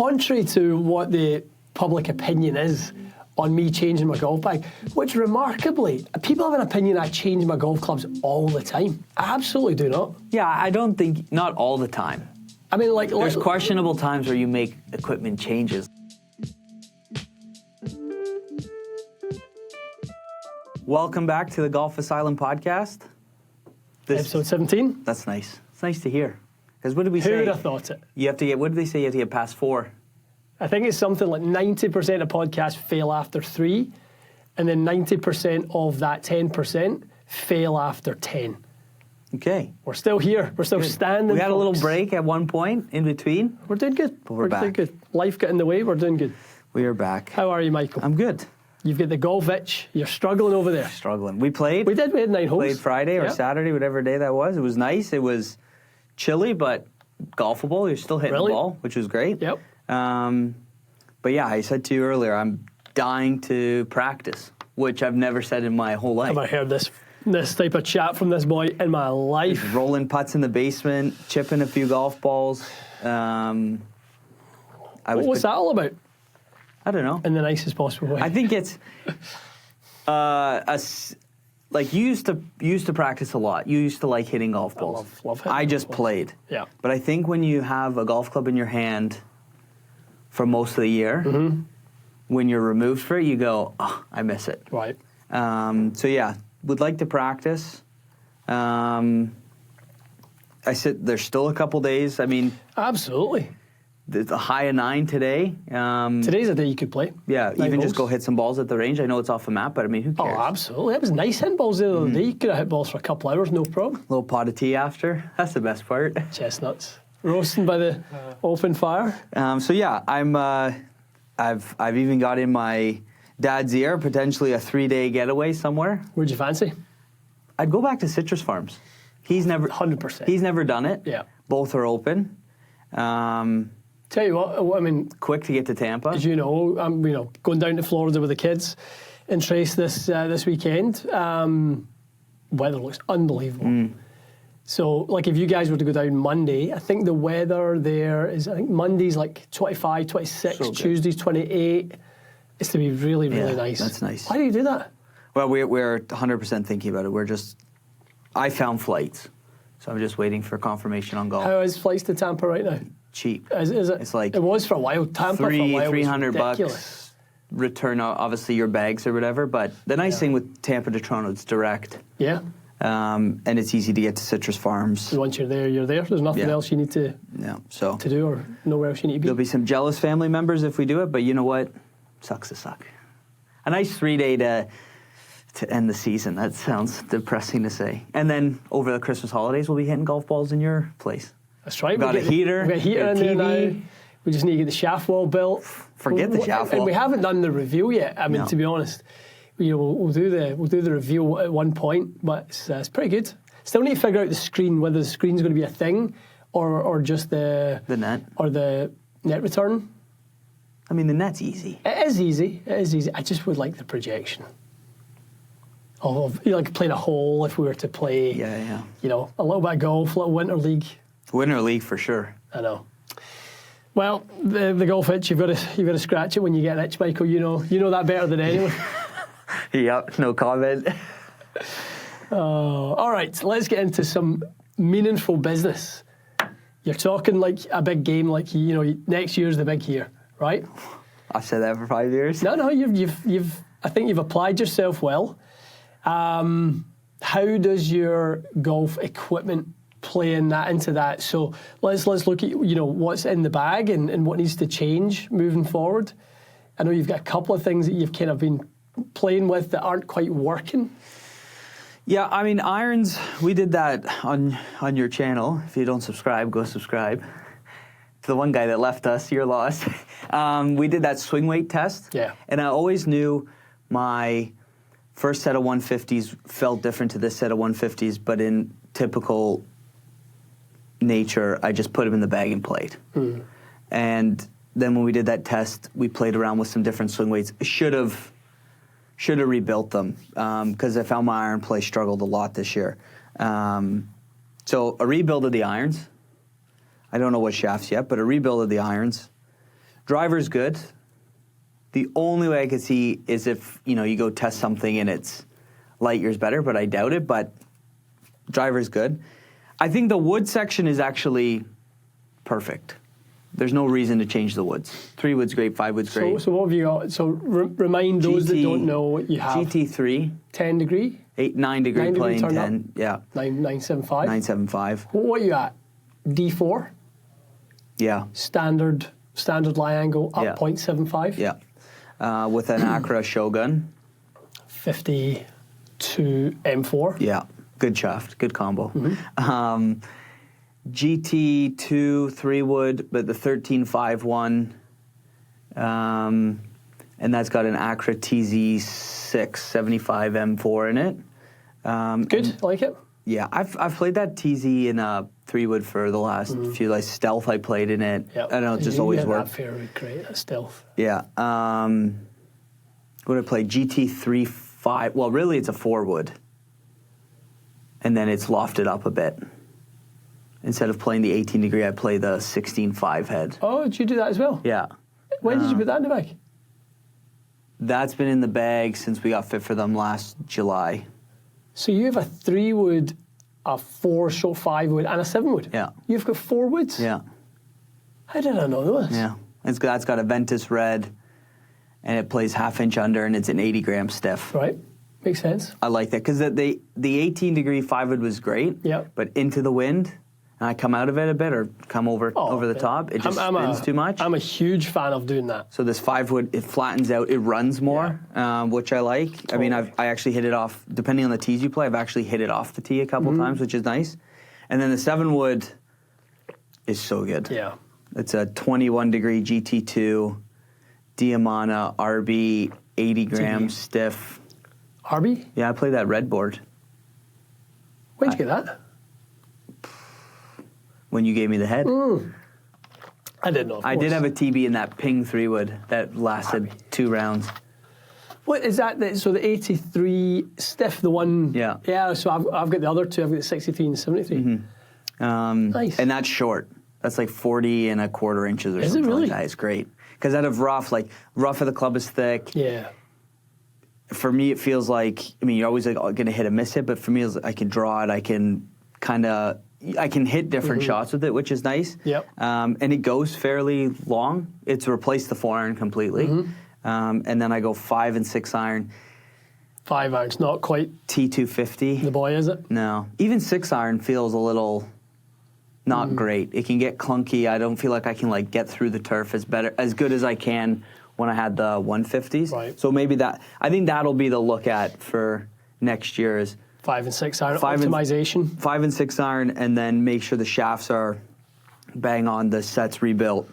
contrary to what the public opinion is on me changing my golf bag, which remarkably, people have an opinion I change my golf clubs all the time. I absolutely do not. Yeah, I don't think, not all the time. I mean, like... There's questionable times where you make equipment changes. Welcome back to the Golf Asylum podcast. Episode 17. That's nice. It's nice to hear. Because what did we say? Who would have thought it? You have to get, what did they say? You have to get past 4. I think it's something like 90% of podcasts fail after 3, and then 90% of that 10% fail after 10. Okay. We're still here. We're still standing. We had a little folks. break at one point in between. We're doing good. But we're back. doing good. Life got in the way. We're doing good. We are back. How are you, Michael? I'm good. You've got the golf itch. You're struggling over there. Struggling. We played. We did. We had 9 holes. Played Friday or Saturday, whatever day that was. It was nice. It was chilly, but golfable. You're still hitting the ball, which was great. Yep. But yeah, I said to you earlier, I'm dying to practice, which I've never said in my whole life. Have I heard this type of chat from this boy in my life? Just rolling putts in the basement, chipping a few golf balls. What's that all about? I don't know. In the nicest possible way. I think it's like you used to practice a lot. You used to like hitting golf balls. Love hitting I just golf balls. played. Yeah. But I think when you have a golf club in your hand for most of the year, when you're removed for it, you go, oh, I miss it. Right. So yeah, would like to practice. I said there's still a couple days. I mean, absolutely. There's a high of 9 today. Today's a day you could play. Yeah, even just go hit some balls at the range. I know it's off a map, but I mean, who cares? Oh, absolutely. It was nice hitting balls the other day. You could have hit balls for a couple hours, no problem. Little pot of tea after. That's the best part. Chestnuts. Roasting by the open fire. So yeah, I've even got in my dad's ear, potentially a 3-day getaway somewhere. Where'd you fancy? I'd go back to Citrus Farms. He's never 100%. He's never done it. Yeah. Both are open. Tell you what, I mean, quick to get to Tampa. As you know, I'm going down to Florida with the kids in Trace this weekend. Weather looks unbelievable. So, like, if you guys were to go down Monday, I think the weather there is, I think Monday's like 25, 26, so Tuesday's 28. It's to be really, really nice. That's nice. Why do you do that? Well, we're 100% thinking about it. I found flights, so I'm just waiting for confirmation on golf. How is flights to Tampa right now? Cheap. Is it? It's like it was for a while. Tampa for a while $300 was ridiculous. Return obviously your bags or whatever. But the nice thing with Tampa to Toronto, it's direct. Yeah. And it's easy to get to Citrus Farms. Once you're there, you're there. There's nothing else you need to do or nowhere else you need to be. There'll be some jealous family members if we do it, but you know what? Sucks to suck. A nice 3-day to end the season. That sounds depressing to say. And then over the Christmas holidays, we'll be hitting golf balls in your place. That's right. We've got a heater. We've got a heater in there now. We just need to get the shaft wall built. Forget the shaft wall. And we haven't done the review yet. I mean, to be honest, we'll do the review at one point, but it's pretty good. Still need to figure out the screen, whether the screen's going to be a thing or just the net or the net return. I mean, the net's easy. It is easy. I just would like the projection. Of like playing a hole if we were to play. Yeah. A little bit of golf, a little winter league. Winter league for sure. I know. Well, the golf itch, you've got to scratch it when you get an itch, Michael. You know that better than anyone. Yep, no comment. All right, let's get into some meaningful business. You're talking like a big game, like next year's the big year, right? I've said that for 5 years. No, I think you've applied yourself well. How does your golf equipment play into that? So let's look at what's in the bag and what needs to change moving forward. I know you've got a couple of things that you've kind of been playing with that aren't quite working. Yeah, I mean, irons, we did that on your channel. If you don't subscribe, go subscribe. To the one guy that left us, you're lost. We did that swing weight test. Yeah. And I always knew my first set of 150s felt different to this set of 150s, but in typical nature, I just put them in the bag and played. And then when we did that test, we played around with some different swing weights. Should have rebuilt them because I found my iron play struggled a lot this year. So a rebuild of the irons. I don't know what shafts yet, but a rebuild of the irons. Driver's good. The only way I could see is if, you go test something and it's light years better, but I doubt it. But driver's good. I think the wood section is actually perfect. There's no reason to change the woods. 3 wood's great, 5 wood's great. So what have you got? So remind those that don't know what you have. GT3. 10 degree? 9 degree plane, 10. Up. Yeah. 975? 975. What are you at? D4? Yeah. Standard lie angle up 0.75? Yeah. With an Acura Shogun. 52 M4? Yeah. Good shaft. Good combo. GT2 3 wood, but the 1351, and that's got an Acura TZ6 75 M4 in it. Good, I like it. Yeah, I've played that TZ in a 3 wood for the last few, like Stealth I played in it. Yep. I don't know, it just always worked. That fairway great, that Stealth. Yeah. What did I play? GT3 5. Well, really, it's a 4 wood, and then it's lofted up a bit. Instead of playing the 18 degree, I play the 16.5 head. Oh, did you do that as well? Yeah. When did you put that in the bag? That's been in the bag since we got fit for them last July. So you have a 3 wood, a 4/5 wood, and a 7 wood? Yeah. You've got 4 woods? Yeah. How did I know this? Yeah. That's got a Ventus red, and it plays 1/2 inch under, and it's an 80 gram stiff. Right. Makes sense. I like that because the 18 degree 5 wood was great. Yeah. But into the wind, and I come out of it a bit or come over the top, it just spins too much. I'm a huge fan of doing that. So this 5 wood, it flattens out, it runs more, which I like. Totally. I mean, I actually hit it off, depending on the tees you play, I've actually hit it off the tee a couple times, which is nice. And then the 7 wood is so good. Yeah. It's a 21 degree GT2, Diamana, RB, 80 gram stiff. RB? Yeah, I played that red board. Where'd you get that? When you gave me the head. I didn't know, of course. I did have a TB in that ping 3 wood that lasted 2 rounds. What is that? So the 83 stiff, the one. Yeah. Yeah. So I've got the other two. I've got the 63 and the 73. Nice. And that's short. That's like 40 1/4 inches or is something it really? like that. It's great. Because out of rough, rough of the club is thick. Yeah. For me, it feels like, I mean, you're always going to hit a miss hit, but for me, I can draw it. I can hit different shots with it, which is nice. Yep. And it goes fairly long. It's replaced the 4 iron completely. And then I go 5 and 6 iron. 5 iron's not quite T250. the boy, is it? No. Even 6 iron feels a little not great. It can get clunky. I don't feel like I can get through the turf as good as I can when I had the 150s. Right. So maybe I think that'll be the look at for next year is 5 and 6 iron optimization. 5 and 6 iron, and then make sure the shafts are bang on, the set's rebuilt.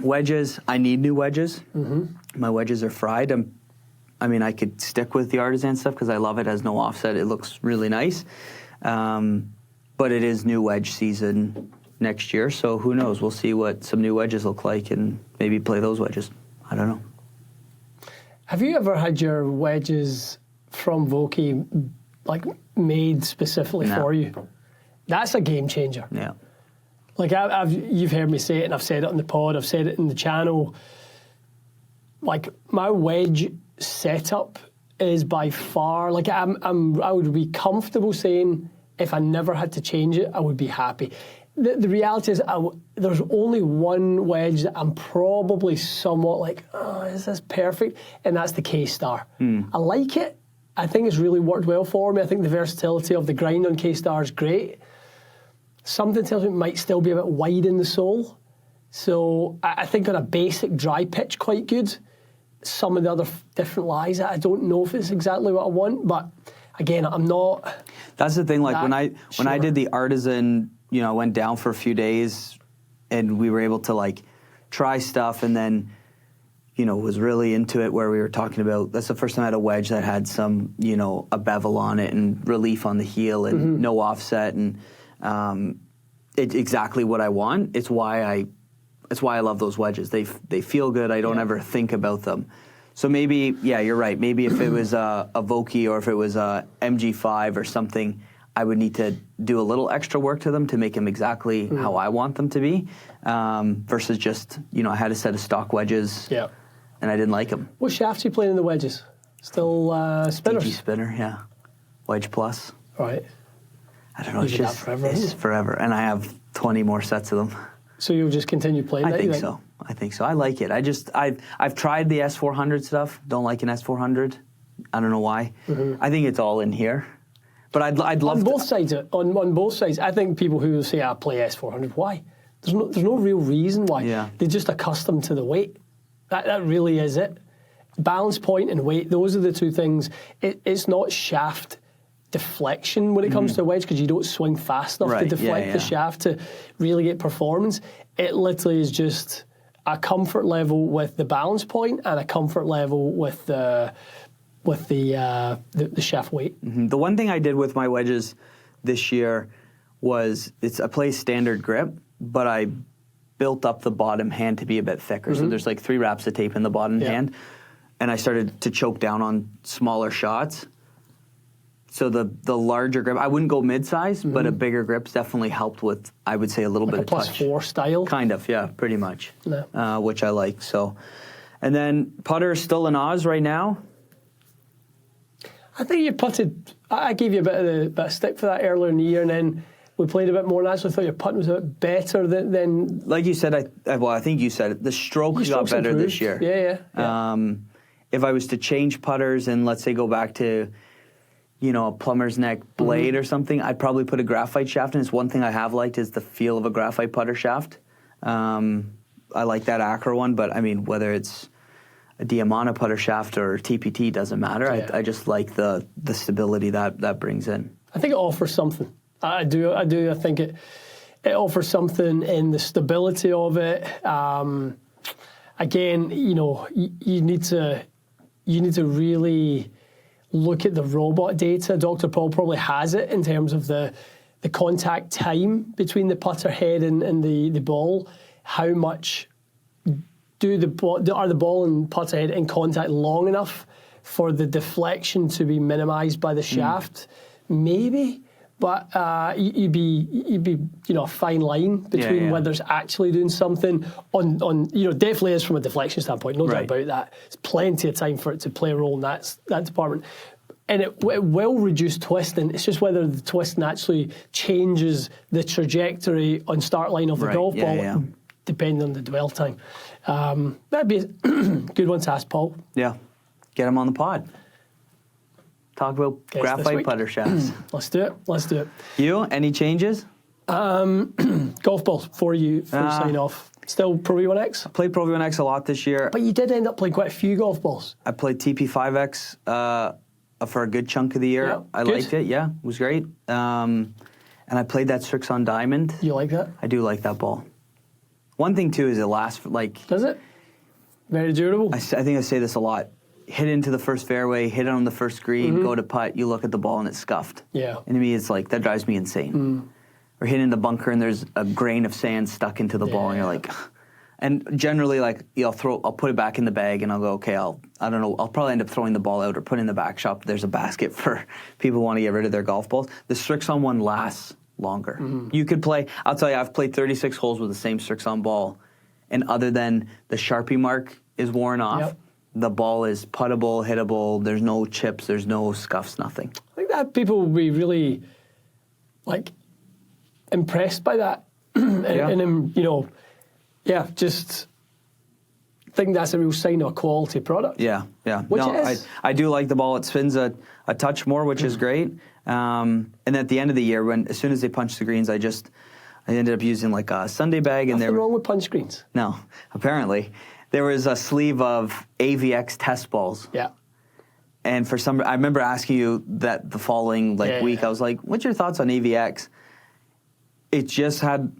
Wedges, I need new wedges. My wedges are fried. I could stick with the artisan stuff because I love it. It has no offset. It looks really nice. But it is new wedge season next year, so who knows? We'll see what some new wedges look like and maybe play those wedges. I don't know. Have you ever had your wedges from Vokey made specifically for you? That's a game changer. Yeah. You've heard me say it, and I've said it on the pod, I've said it in the channel. My wedge setup is by far, I would be comfortable saying if I never had to change it, I would be happy. The reality is there's only one wedge that I'm probably somewhat is this perfect? And that's the K-Star. I like it. I think it's really worked well for me. I think the versatility of the grind on K-Star is great. Something tells me it might still be a bit wide in the sole. So I think on a basic dry pitch, quite good. Some of the other different lies, I don't know if it's exactly what I want, but again, I'm not. That's the thing. When I did the artisan, I went down for a few days, and we were able to try stuff, and then was really into it. Where we were talking about, that's the first time I had a wedge that had some a bevel on it and relief on the heel and no offset, and it's exactly what I want. It's why I love those wedges. They feel good. I don't ever think about them. So maybe, yeah, you're right. Maybe if it was a Vokey or if it was a MG5 or something, I would need to do a little extra work to them to make them exactly how I want them to be, versus just, I had a set of stock wedges, and I didn't like them. What shafts are you playing in the wedges? Still spinners? DG spinner, yeah. Wedge Plus. Right. I don't know, it's forever. And I have 20 more sets of them. So you'll just continue playing that? I think so. I like it. I've tried the S400 stuff. Don't like an S400. I don't know why. I think it's all in here. But I'd love on both sides. On both sides, I think people who say I play S400, why? There's no real reason why. Yeah. They're just accustomed to the weight. That really is it. Balance point and weight, those are the two things. It's not shaft deflection when it comes to a wedge, because you don't swing fast enough to deflect the shaft to really get performance. It literally is just a comfort level with the balance point and a comfort level with the shaft weight. The one thing I did with my wedges this year was I play standard grip, but I built up the bottom hand to be a bit thicker. So there's like 3 wraps of tape in the bottom hand, and I started to choke down on smaller shots. So the larger grip, I wouldn't go mid-size, but a bigger grip's definitely helped with, I would say, a little bit of touch. +4 style? Kind of, yeah, pretty much, which I like. So, and then putter is still in Oz right now. I think you putted, I gave you a bit of stick for that earlier in the year, and then we played a bit more, and I actually thought your putting was a bit better than like you said, I think you said it, the stroke got better improved. this year. Yeah. If I was to change putters and let's say go back to, a plumber's neck blade or something, I'd probably put a graphite shaft in. It's one thing I have liked is the feel of a graphite putter shaft. I like that Acro one, but I mean, whether it's a Diamana putter shaft or TPT doesn't matter. I just like the stability that brings in. I think it offers something. I do. I think it offers something in the stability of it. Again, you need to really look at the robot data. Dr. Paul probably has it in terms of the contact time between the putter head and the ball. How much are the ball and putter head in contact long enough for the deflection to be minimised by the shaft? Maybe. But you'd be a fine line between whether it's actually doing something on definitely is from a deflection standpoint, no doubt about that. It's plenty of time for it to play a role in that department. And it will reduce twisting. It's just whether the twisting actually changes the trajectory on start line of the golf ball, depending on the dwell time. That'd be a good one to ask Paul. Yeah, get him on the pod. Talk about graphite putter shafts. Let's do it. You, any changes? Golf balls for you sign off. Still Pro V1X? I played Pro V1X a lot this year. But you did end up playing quite a few golf balls. I played TP5X for a good chunk of the year. Yeah, I liked it, it was great. And I played that Strixon Diamond. You like that? I do like that ball. One thing, too, is it lasts, Does it? Very durable? I think I say this a lot. Hit into the first fairway, hit it on the first green, go to putt, you look at the ball and it's scuffed. Yeah. And to me, it's that drives me insane. Or hit in the bunker and there's a grain of sand stuck into the ball and you're like, and generally I'll put it back in the bag and I'll go, okay, I don't know, I'll probably end up throwing the ball out or put it in the back shop. There's a basket for people who want to get rid of their golf balls. The Strixon one lasts longer. You could play, I'll tell you, I've played 36 holes with the same Strixon ball, and other than the Sharpie mark is worn off, the ball is puttable, hittable, there's no chips, there's no scuffs, nothing. I think that people will be really, impressed by that. Just think that's a real sign of a quality product. Yeah. Which it is. I do like the ball. It spins a touch more, which is great. And at the end of the year, as soon as they punch the greens, I ended up using a Sunday bag. Nothing wrong with punch greens. No, apparently. There was a sleeve of AVX test balls. Yeah. And I remember asking you that the following week. I was like, what's your thoughts on AVX? It just had,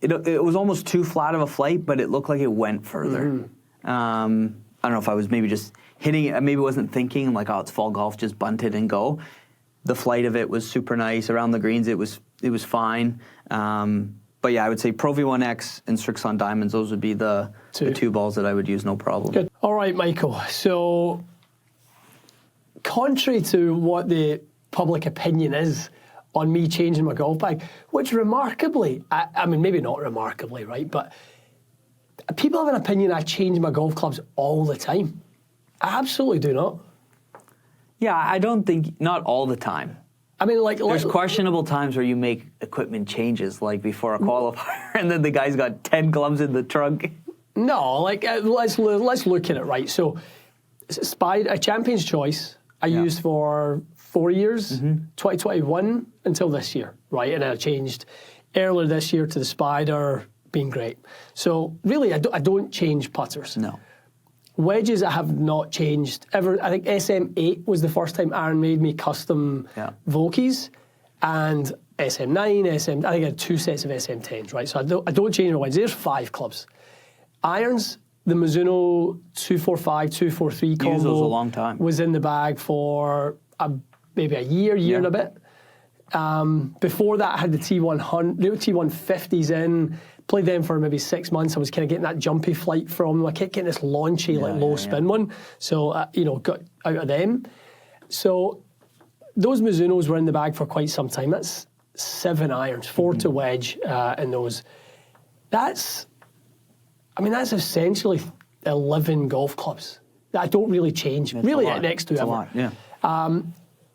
it was almost too flat of a flight, but it looked like it went further. I don't know if I was maybe just hitting it, maybe wasn't thinking it's fall golf, just bunt it and go. The flight of it was super nice. Around the greens, it was fine. But yeah, I would say Pro V1X and Strixon Diamonds, those would be the two balls that I would use, no problem. Good. All right, Michael. So, contrary to what the public opinion is on me changing my golf bag, which remarkably, I mean, maybe not remarkably, right? But people have an opinion I change my golf clubs all the time. I absolutely do not. Yeah, I don't think, not all the time. I mean, like... There's questionable times where you make equipment changes, like before a qualifier, and then the guy's got 10 clubs in the trunk. No, like, let's look at it, right? So, a Champion's Choice, I used for 4 years, 2021 until this year, right? And then I changed earlier this year to the Spider, being great. So, really, I don't change putters. No. Wedges I have not changed ever. I think SM8 was the first time Aaron made me custom Vokeys, and SM9, I think I had 2 sets of SM10s, right? So I don't change my wedges. There's 5 clubs. Irons, the Mizuno 245, 243 combo. Used those a long time. Was in the bag for maybe a year and a bit. Before that, I had the T150s in. Played them for maybe 6 months. I was kind of getting that jumpy flight from them. I kept getting this launchy, low spin one. So, got out of them. So, those Mizunos were in the bag for quite some time. That's 7 irons, 4 to wedge in those. That's essentially 11 golf clubs that I don't really change. It's really, a lot. next to it's ever. A lot, yeah.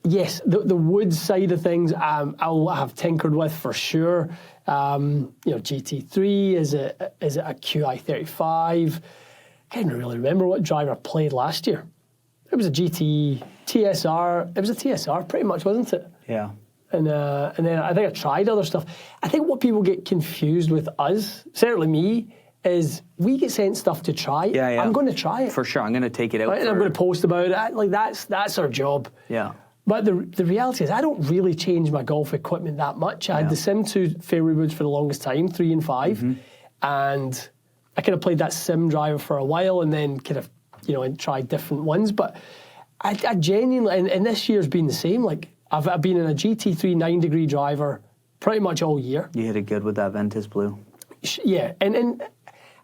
Yes, the wood side of things, I'll have tinkered with for sure. GT3, is it a QI35? I can't really remember what driver I played last year. It was a TSR. It was a TSR, pretty much, wasn't it? Yeah. And then I think I tried other stuff. I think what people get confused with us, certainly me, is we get sent stuff to try. Yeah. I'm going to try it. For sure, I'm going to take it out. Right? And I'm going to post about it. Like, that's our job. Yeah. But the reality is I don't really change my golf equipment that much. I had the Sim 2 fairway woods for the longest time, 3 and 5. And I kind of played that Sim driver for a while and then kind of, and tried different ones. But I genuinely, and this year's been the same. Like, I've been in a GT3 9-degree driver pretty much all year. You hit it good with that Ventus Blue. Yeah, and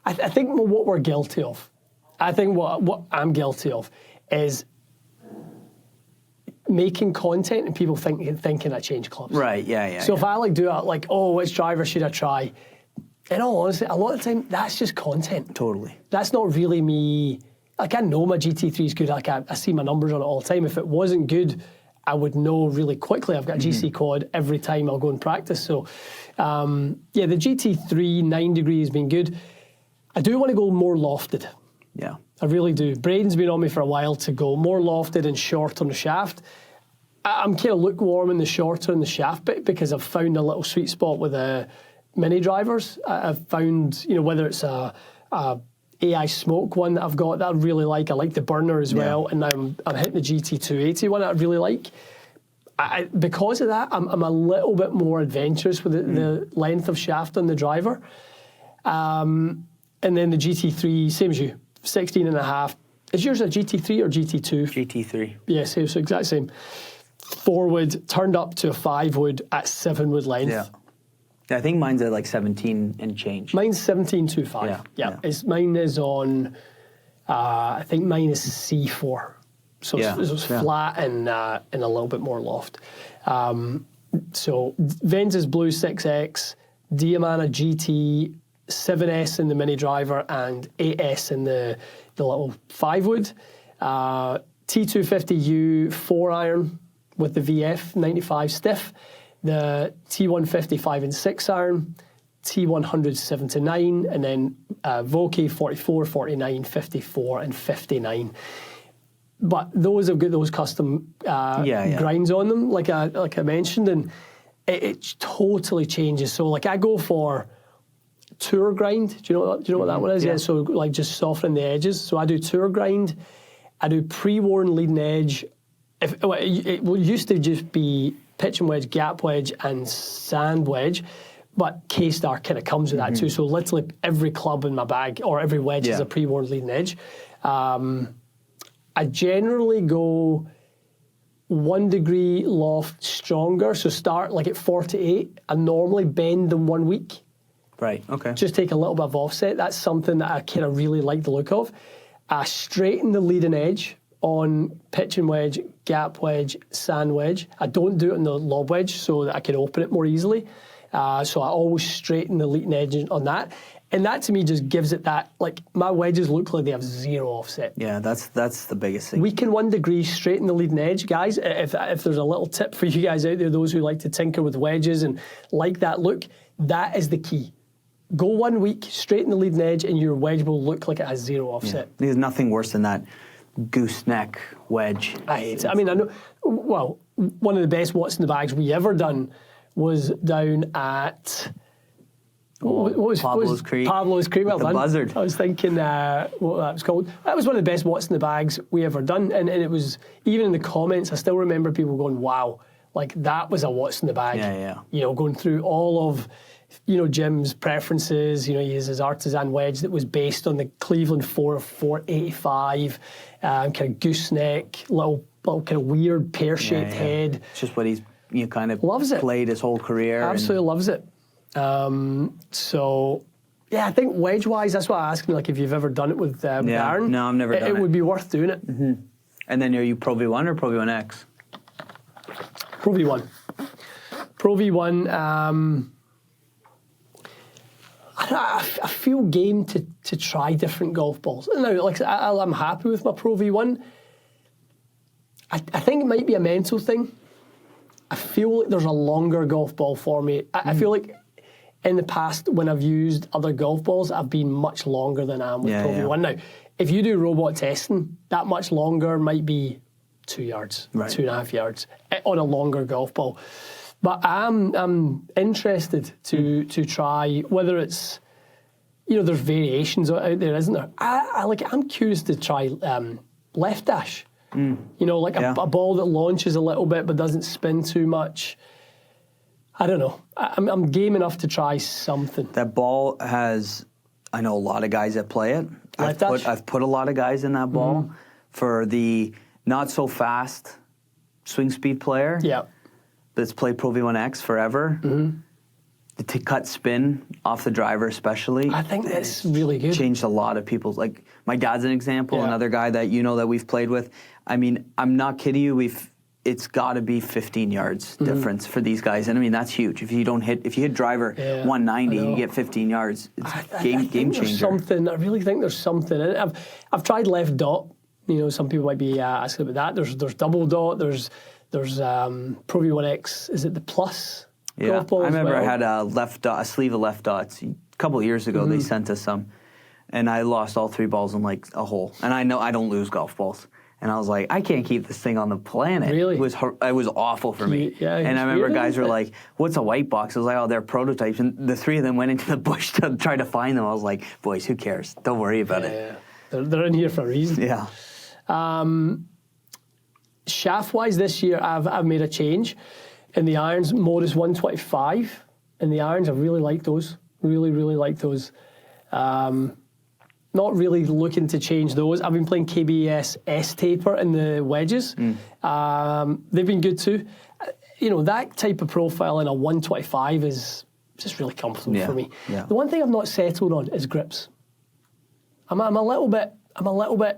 I think what we're guilty of, I think what I'm guilty of is making content and people thinking I change clubs. Right, yeah. So if I do it which driver should I try? In all honesty, a lot of the time, that's just content. Totally. That's not really me. Like, I know my GT3 is good. Like, I see my numbers on it all the time. If it wasn't good, I would know really quickly. I've got a GC quad every time I'll go and practice. So, the GT3 9-degree has been good. I do want to go more lofted. Yeah. I really do. Braden's been on me for a while to go more lofted and short on the shaft. I'm kind of lukewarm in the shorter in the shaft bit because I've found a little sweet spot with the mini drivers. I've found, whether it's a AI Smoke one that I've got that I really like. I like the burner as well. And now I'm hitting the GT280 one that I really like. Because of that, I'm a little bit more adventurous with the length of shaft on the driver. And then the GT3, same as you. 16 and a half. Is yours a GT3 or GT2? GT3. Yeah, same, so exact same. 4 wood, turned up to a 5 wood at 7 wood length. Yeah. I think mine's at like 17 and change. Mine's 17.25. Yeah. Mine is on, I think mine is C4. So it's flat and a little bit more loft. So Ventus Blue 6X, Diamana GT, 7S in the mini driver and 8S in the little 5 wood. T250U 4 iron with the VF 95 stiff. The T150 5 and 6 iron. T100 7 to 9. And then Vokey 44, 49, 54 and 59. But those have got those custom grinds on them, like I mentioned, and it totally changes. So like I go for tour grind. Do you know what that one is? Yeah. So like just softening the edges. So I do tour grind. I do pre-worn leading edge. It used to just be pitch and wedge, gap wedge, and sand wedge, but K-Star kind of comes with that too. So literally every club in my bag or every wedge is a pre-worn leading edge. I generally go 1 degree loft stronger. So start like at 48 and normally bend them 1 week. Right, okay. Just take a little bit of offset. That's something that I kind of really like the look of. Straighten the leading edge on pitch and wedge, gap wedge, sand wedge. I don't do it on the lob wedge so that I can open it more easily. So I always straighten the leading edge on that. And that to me just gives it that, like, my wedges look like they have zero offset. Yeah, that's the biggest thing. Week in 1 degree, straighten the leading edge, guys. If there's a little tip for you guys out there, those who like to tinker with wedges and like that look, that is the key. Go 1 week, straighten the leading edge, and your wedge will look like it has zero offset. Yeah. There's nothing worse than that gooseneck wedge. I hate it. I mean, I know, well, one of the best what's in the bags we ever done was down at... What was Pablo's Creek. Pablo's Creek, well the done. buzzard. I was thinking what that was called. That was one of the best what's in the bags we ever done. And it was, even in the comments, I still remember people going, wow, like that was a what's in the bag. Yeah. You know, going through all of, you know, Jim's preferences. You know, he has his artisan wedge that was based on the Cleveland 485, kind of gooseneck, little kind of weird pear-shaped head. It's just what he's kind of loves it. Played his whole career. Absolutely loves it. So, yeah, I think wedge-wise, that's why I asked, like, if you've ever done it with Aaron. No, I've never done it. It would be worth doing it. Mm-hmm. And then are you Pro V1 or Pro V1X? Pro V1. Pro V1, I feel game to try different golf balls. Now, like, I'm happy with my Pro V1. I think it might be a mental thing. I feel like there's a longer golf ball for me. I feel like in the past, when I've used other golf balls, I've been much longer than I am with Pro V1. Now, if you do robot testing, that much longer might be 2 yards, 2.5 yards on a longer golf ball. But I'm interested to try, whether it's, you know, there's variations out there, isn't there? I'm curious to try left dash. You know, like a ball that launches a little bit but doesn't spin too much. I don't know. I'm game enough to try something. That ball has, I know a lot of guys that play it. I've put a lot of guys in that ball for the not so fast swing speed player. Yeah. That's played Pro V1X forever. To cut spin off the driver especially. I think that's really good. Changed a lot of people's, like my dad's an example, another guy that you know that we've played with. I mean, I'm not kidding you, it's got to be 15 yards difference for these guys. And I mean, that's huge. If you hit driver 190, you get 15 yards. It's game changer. I really think there's something in it. I've tried left dot. You know, some people might be asking about that. There's double dot. There's Pro V1X. Is it the Plus? Yeah, I remember I had a sleeve of left dots. A couple of years ago, they sent us some. And I lost all 3 balls in like a hole. And I know I don't lose golf balls. And I was like, I can't keep this thing on the planet. Really? It was awful for me. And I remember guys were like, what's a white box? I was like, oh, they're prototypes. And the 3 of them went into the bush to try to find them. I was like, boys, who cares? Don't worry about it. They're in here for a reason. Yeah. Shaft-wise this year, I've made a change. In the irons, Modus 125. In the irons, I really like those. Really, really like those. Not really looking to change those. I've been playing KBS S-taper in the wedges. They've been good too. You know, that type of profile in a 125 is just really comfortable for me. Yeah. The one thing I've not settled on is grips. I'm a little bit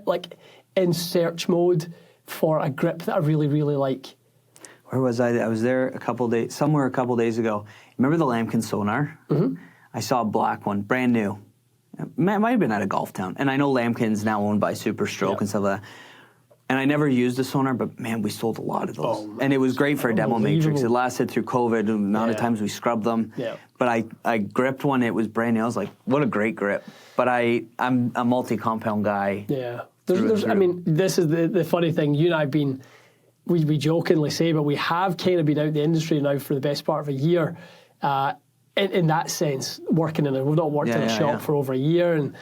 like in search mode for a grip that I really, really like. Where was I? I was there somewhere a couple days ago. Remember the Lamkin Sonar? I saw a black one, brand new. It might have been at a golf town. And I know Lamkin's now owned by Super Stroke and stuff like that. And I never used a sonar, but man, we sold a lot of those. And it was great for a demo matrix. It lasted through COVID, the amount of times we scrubbed them. But I gripped one, it was brand new. I was like, what a great grip. But I'm a multi-compound guy. Yeah. I mean, this is the funny thing. You and I have been, we jokingly say, but we have kind of been out the industry now for the best part of a year. In that sense, working in it. We've not worked in a shop for over a year. And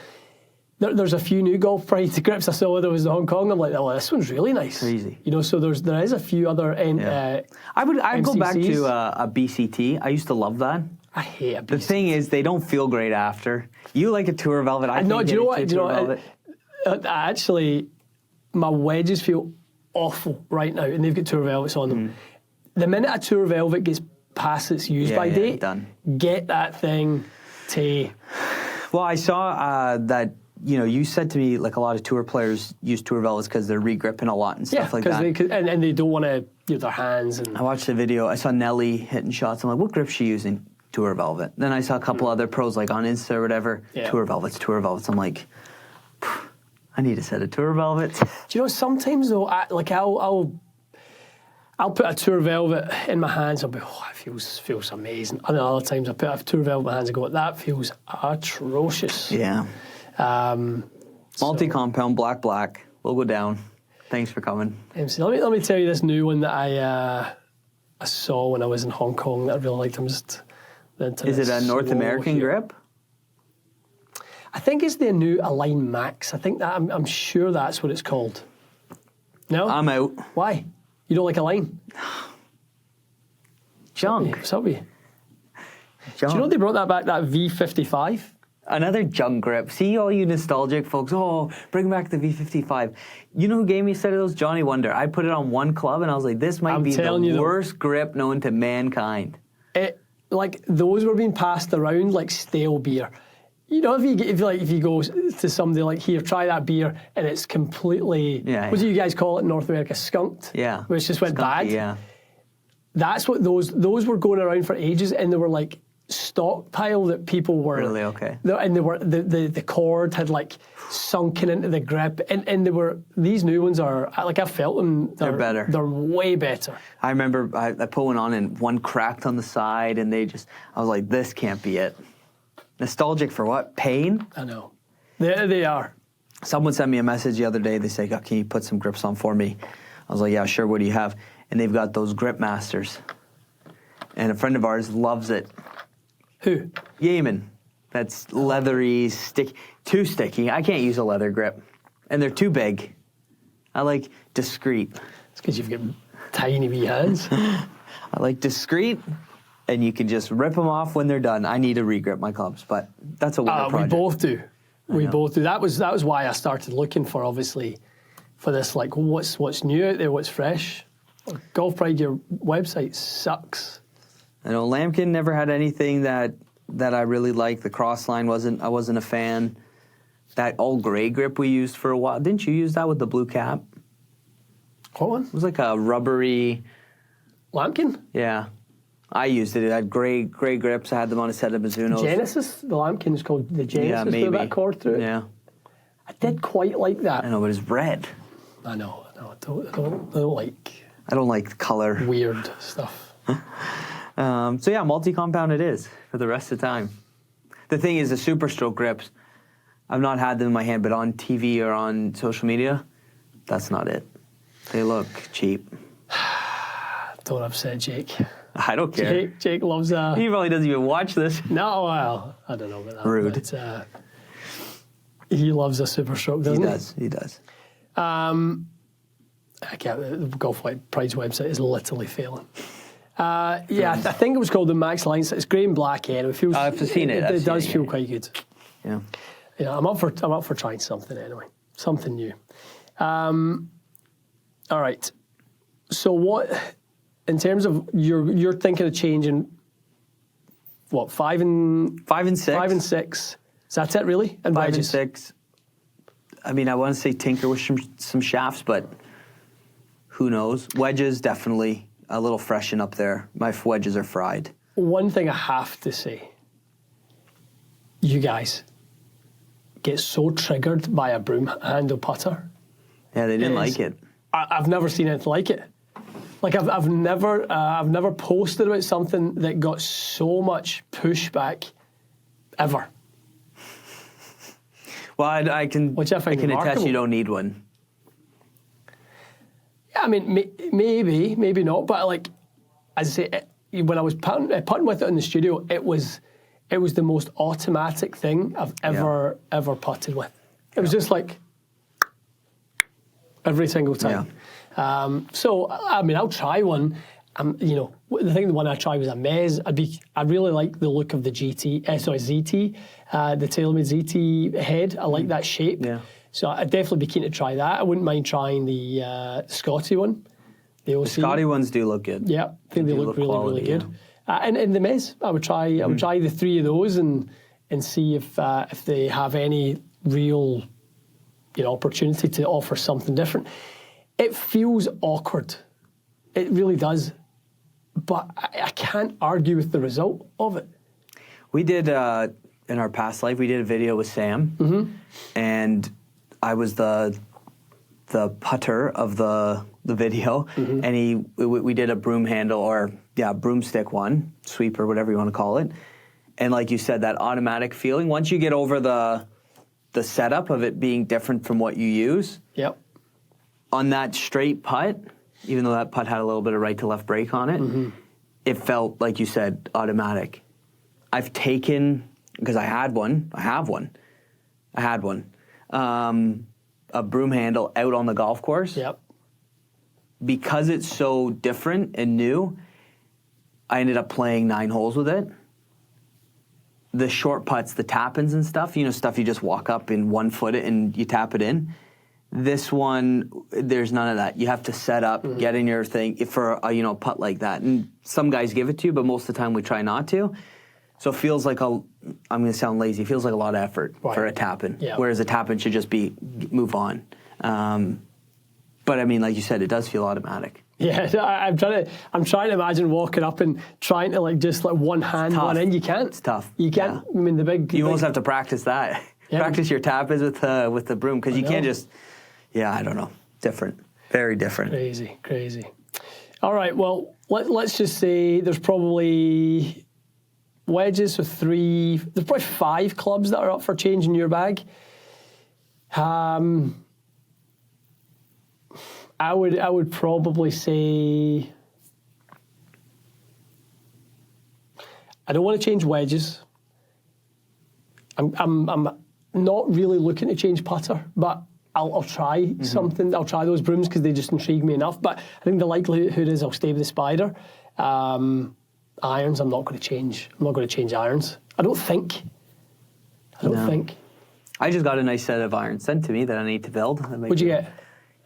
there's a few new golf price grips. I saw there was in Hong Kong. I'm like, oh, this one's really nice. Crazy. You know, so there is a few other I'd go back to a BCT. I used to love that. I hate a BCT. The thing is, they don't feel great after. You like a Tour Velvet. I can't get a Tour Velvet. Actually, my wedges feel awful right now, and they've got Tour Velvets on them. The minute a Tour Velvet gets past its use-by date, done. Get that thing to... Well, I saw that you said to me like a lot of tour players use tour velvets because they're re-gripping a lot and stuff like that. And they don't want to use their hands. And I watched the video. I saw Nelly hitting shots. I'm like, what grip's she using? Tour velvet. Then I saw a couple other pros like on Insta or whatever. Yeah. Tour velvets. I'm like, I need a set of tour velvets. Do you know, sometimes though, I'll put a tour velvet in my hands. I'll be, it feels amazing. And then other times I put a tour velvet in my hands and go, that feels atrocious. Yeah. Multi-compound, black. We'll go down. Thanks for coming. MC, let me tell you this new one that I saw when I was in Hong Kong that I really liked. Is it a North American grip? I think it's the new Align Max. I think that I'm sure that's what it's called. No? I'm out. Why? You don't like Align? Junk. What's up with you? Junk. Do you know they brought that back, that V55? Another junk grip. See all you nostalgic folks, bring back the V55. You know who gave me a set of those? Johnny Wonder. I put it on one club and I was like, this might be the worst grip known to mankind. Like, those were being passed around like stale beer. You know, if you go to somebody like, here, try that beer, and it's completely, what do you guys call it in North America, skunked? Yeah. Which just went bad. Yeah. That's what those were going around for ages, and they were like stockpile that people were really okay. And they were the cord had like sunken into the grip, and they were, these new ones are like, I felt them. They're better. They're way better. I remember I put one on and one cracked on the side, and I was like, this can't be it. Nostalgic for what? Pain? I know. They are. Someone sent me a message the other day. They say, can you put some grips on for me? I was like, yeah, sure. What do you have? And they've got those Grip Masters. And a friend of ours loves it. Who? Yeaman. That's leathery, too sticky. I can't use a leather grip. And they're too big. I like discreet. It's because you've got tiny wee hands. I like discreet. And you can just rip them off when they're done. I need to regrip my clubs, but that's a winter project. We both do. We both do. That was why I started looking for this, like, what's new out there, what's fresh. Golf Pride, your website sucks. I know Lambkin never had anything that I really liked. The Crossline I wasn't a fan. That all gray grip we used for a while. Didn't you use that with the blue cap? What one? It was like a rubbery Lambkin? Yeah. I used it. It had gray grips. I had them on a set of Mizunos. Genesis? The Lambkin is called the Genesis with that cord through it? Yeah. I did quite like that. I know, but it's red. I know. I don't like... I don't like the color. Weird stuff. So yeah, multi-compound it is for the rest of the time. The thing is, the Super Stroke grips, I've not had them in my hand, but on TV or on social media, that's not it. They look cheap. Don't upset Jake. I don't care. Jake loves that. He probably doesn't even watch this. No, well, I don't know about that. Rude. But, he loves a Super Stroke, doesn't he? He does. I can't, the Golf Pride's website is literally failing. I think it was called the Max Line. It's grey and black anyway. I've seen it. It does feel quite good. Yeah. Yeah, I'm up for trying something anyway. Something new. All right. So what, in terms of you're thinking of changing what, 5 and 6? 5 and 6. Is that it really? And 5 wedges? and 6. I mean, I want to say tinker with some shafts, but who knows? Wedges, definitely a little freshen up there. My wedges are fried. One thing I have to say, you guys get so triggered by a broom handle putter. Yeah, they didn't like it. I've never seen anything like it. Like I've never posted about something that got so much pushback ever. Well, I can attest you don't need one. Yeah, I mean, maybe not, but like, as I say, when I was putting with it in the studio, it was the most automatic thing I've ever putted with. It was just like every single time. Yeah. So I mean, I'll try one. The one I tried was a Mez. I really like the look of the ZT, the TaylorMade ZT head. I like that shape. Yeah. So I'd definitely be keen to try that. I wouldn't mind trying the Scotty one. The Scotty ones do look good. Yeah, I think they look really good. And the Mez, I would try the 3 of those and see if they have any real, opportunity to offer something different. It feels awkward. It really does. But I can't argue with the result of it. We did, in our past life, we did a video with Sam, and I was the putter of the video, and we did a broom handle, or broomstick one, sweeper, whatever you want to call it. And like you said, that automatic feeling, once you get over the setup of it being different from what you use, on that straight putt, even though that putt had a little bit of right to left break on it, it felt, like you said, automatic. I've taken, because I had one, a broom handle out on the golf course. Because it's so different and new, I ended up playing 9 holes with it. The short putts, the tap-ins and stuff, stuff you just walk up and 1 foot it and you tap it in. This one, there's none of that. You have to set up, get in your thing for a putt like that. And some guys give it to you, but most of the time we try not to. So it feels like I'm going to sound lazy. It feels like a lot of effort for a tap-in, whereas a tap-in should just be move on. But I mean, like you said, it does feel automatic. Yeah, I'm trying to imagine walking up and trying to just one hand, one in. You can't. It's tough. You can't. Yeah. I mean, you almost have to practice that. Practice your tap-ins with the broom, because you can't just. Yeah, I don't know. Different. Very different. Crazy. All right, well, let's just say there's probably wedges, so 3, there's probably 5 clubs that are up for change in your bag. I would probably say I don't want to change wedges. I'm not really looking to change putter, but I'll try something. I'll try those brooms because they just intrigue me enough. But I think the likelihood is I'll stay with the Spider. Irons, I'm not going to change. I'm not going to change irons. I don't think. I just got a nice set of irons sent to me that I need to build. What'd you get?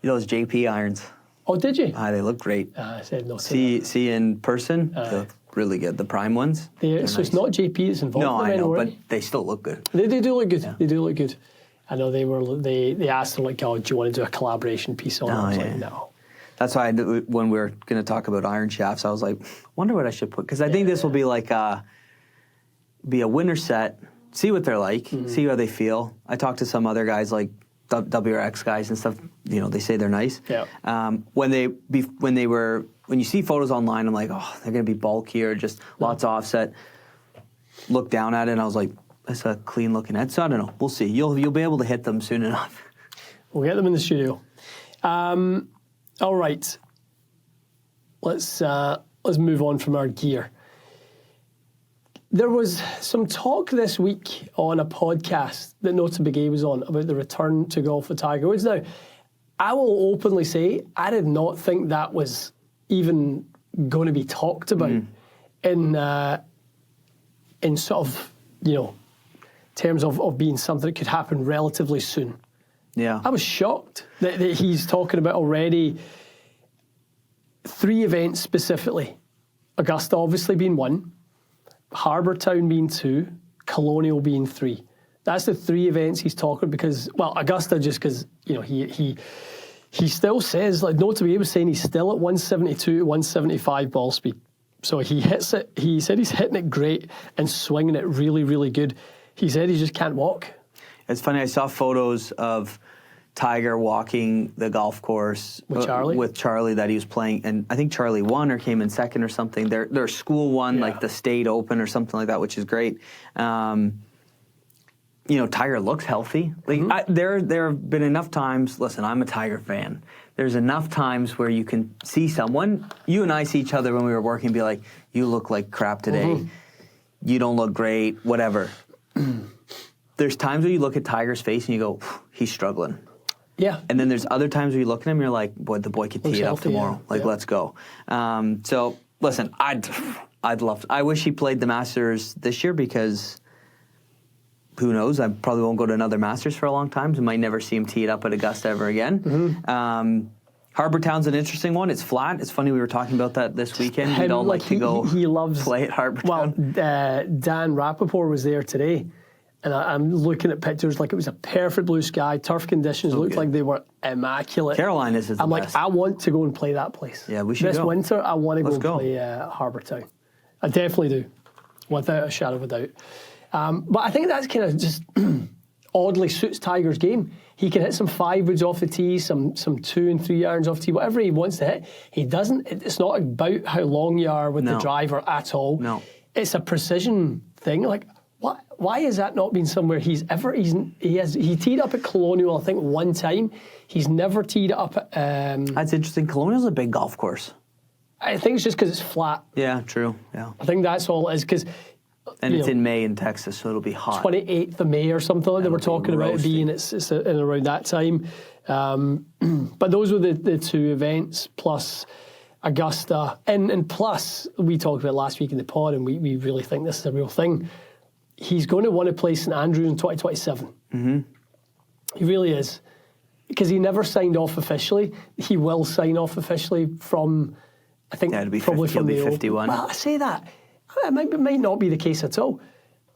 Those JP irons. Oh, did you? They look great. I said no. See in person. They look really good. The prime ones. So nice. It's not JP that's involved. No, in I know, anyway. but they still look good. They do look good. Yeah. They do look good. I know they asked them do you want to do a collaboration piece on it? I was like, no. That's why when we were going to talk about iron shafts, I was like, wonder what I should put, because I think this will be be a winter set. See what they're like. See how they feel. I talked to some other guys like WRX guys and stuff. They say they're nice. Yeah. When you see photos online, I'm like, oh, they're going to be bulkier, just lots of offset. Look down at it, and I was like, that's a clean looking head. So I don't know. We'll see. You'll be able to hit them soon enough. We'll get them in the studio. All right. Let's move on from our gear. There was some talk this week on a podcast that Nota Begay was on about the return to golf with Tiger Woods. Now, I will openly say I did not think that was even going to be talked about in sort of, terms of being something that could happen relatively soon. Yeah. I was shocked that he's talking about already 3 events specifically. Augusta obviously being 1, Harbour Town being 2, Colonial being 3. That's the 3 events he's talking, because, Augusta just because, he still says, Nota Begay was saying he's still at 172 to 175 ball speed. So he hits it, he said he's hitting it great and swinging it really, really good. He said he just can't walk. It's funny, I saw photos of Tiger walking the golf course with Charlie that he was playing, and I think Charlie won or came in second or something. Their school won, like the state open or something like that, which is great. Tiger looks healthy. There have been enough times. Listen, I'm a Tiger fan. There's enough times where you can see someone. You and I see each other when we were working and be like, "You look like crap today. You don't look great. Whatever." There's times where you look at Tiger's face and you go, "He's struggling." Yeah. And then there's other times where you look at him and you're like, "Boy, the boy could tee it up tomorrow. Let's go." So listen, I'd love to. I wish he played the Masters this year, because who knows? I probably won't go to another Masters for a long time. So I might never see him tee it up at Augusta ever again. Harbour Town's an interesting one. It's flat. It's funny, we were talking about that this weekend. He'd all like to go he loves play at Harbour Town. Dan Rappaport was there today, And I'm looking at pictures like it was a perfect blue sky, turf conditions looked like they were immaculate. Carolinas is the I'm best. like, I want to go and play that place. Yeah, we should this go. winter, I want to Let's go and play Harbour Town. I definitely do, without a shadow of a doubt. But I think that's kind of just oddly suits Tiger's game. He can hit some 5 woods off the tee, some 2 and 3 irons off the tee, whatever he wants to hit. He doesn't. It's not about how long you are with the driver at all. No, it's a precision thing. Like, why has that not been somewhere he teed up at Colonial, I think, one time. He's never teed it up at... That's interesting. Colonial's a big golf course. I think it's just because it's flat. Yeah, true. Yeah. I think that's all it is, because... And it's in May in Texas, so it'll be hot. 28th of May or something like that. They were talking about it being, it's in around that time. But those were the 2 events, plus Augusta. And plus, we talked about last week in the pod, and we really think this is a real thing. He's going to want to play St Andrews in 2027. Mm-hmm. He really is. Because he never signed off officially. He will sign off officially from, I think, probably from the 51. Well, I say that. It might not be the case at all.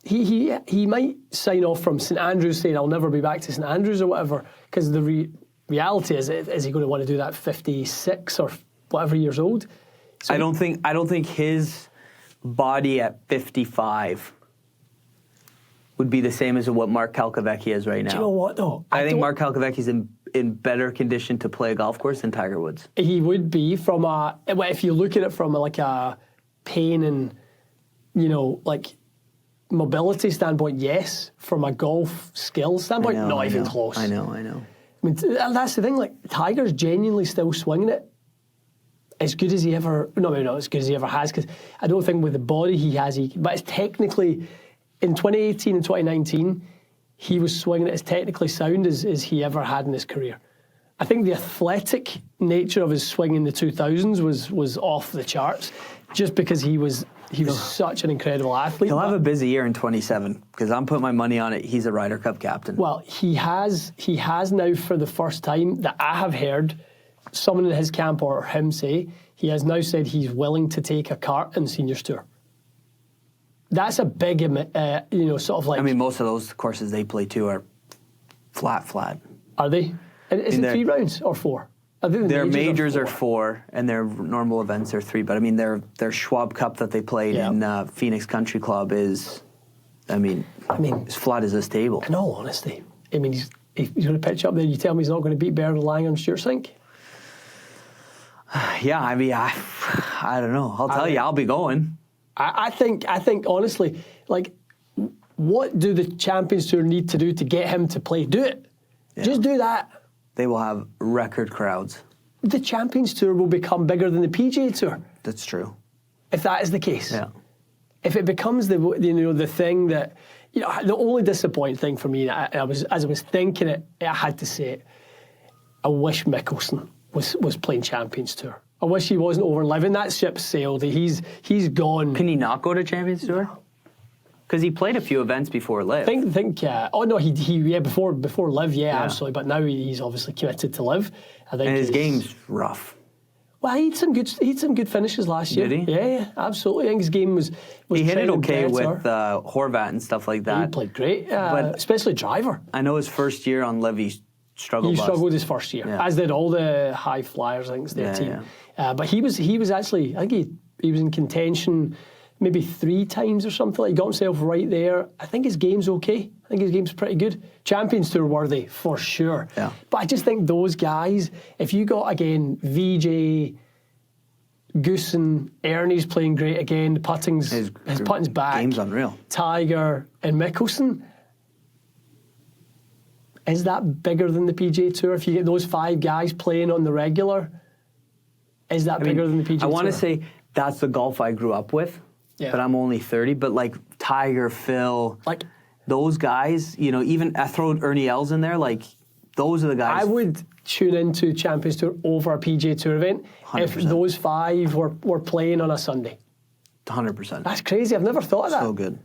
He might sign off from St Andrews saying, I'll never be back to St Andrews or whatever, because the reality is he going to want to do that 56 or whatever years old? So I don't think his body at 55 would be the same as what Mark Calcavecchi is right now. Do you know what, though? I think Mark Calcavecchi's in better condition to play a golf course than Tiger Woods. He would be from if you look at it from a pain and, like mobility standpoint, yes. From a golf skill standpoint, not even close. I know. I mean, that's the thing. Like, Tiger's genuinely still swinging it as good as he ever. No, maybe not as good as he ever has, because I don't think with the body he has, but it's technically in 2018 and 2019, he was swinging it as technically sound as he ever had in his career. I think the athletic nature of his swing in the 2000s was off the charts, just because he was such an incredible athlete. He'll have a busy year in 27, because I'm putting my money on it. He's a Ryder Cup captain. Well, he has now, for the first time that I have heard someone in his camp or him say, he has now said he's willing to take a cart in the Seniors Tour. That's a big, sort of like... I mean, most of those courses they play too are flat. Are they? Is it 3 rounds or 4? Their majors are 4, and their normal events are 3. But I mean, their Schwab Cup that they played in Phoenix Country Club is, I mean, as flat as this table. In all honesty, I mean, he's going to pitch up there. You tell me he's not going to beat Bernard Langer and Stuart Sink? Yeah, I mean, I don't know. I'll tell you, I'll be going. I think honestly, like, what do the Champions Tour need to do to get him to play? Do it. Yeah. Just do that. They will have record crowds. The Champions Tour will become bigger than the PGA Tour. That's true. If that is the case. Yeah. If it becomes the thing that, the only disappointing thing for me, as I was thinking it, I had to say it. I wish Mickelson was playing Champions Tour. I wish he wasn't over 11. That ship sailed. He's gone. Can he not go to Champions Tour? Because he played a few events before Liv. Before Liv, absolutely. But now he's obviously committed to Liv. I think, and his game's rough. Well, he had some good finishes last year. Did he? Yeah, absolutely. I think his game was he hit it okay with Horvat and stuff like that. He played great, but especially driver. I know his first year on Liv, he struggled. He struggled his first year, as did all the high flyers. I think it's their team. Yeah. But he was actually, I think he was in contention maybe 3 times or something. He got himself right there. I think his game's okay. I think his game's pretty good. Champions Tour worthy, for sure. Yeah. But I just think those guys, if you got, again, VJ, Goosen, Ernie's playing great again, his putting's back. Game's unreal. Tiger and Mickelson, is that bigger than the PGA Tour? If you get those 5 guys playing on the regular, is that bigger than the PGA Tour? I want to say that's the golf I grew up with. Yeah. But I'm only 30. But like Tiger, Phil, like those guys, even I throw Ernie Els in there. Like those are the guys. I would tune into Champions Tour over a PGA Tour event 100%. If those 5 were playing on a Sunday. 100%. That's crazy. I've never thought of that. So good.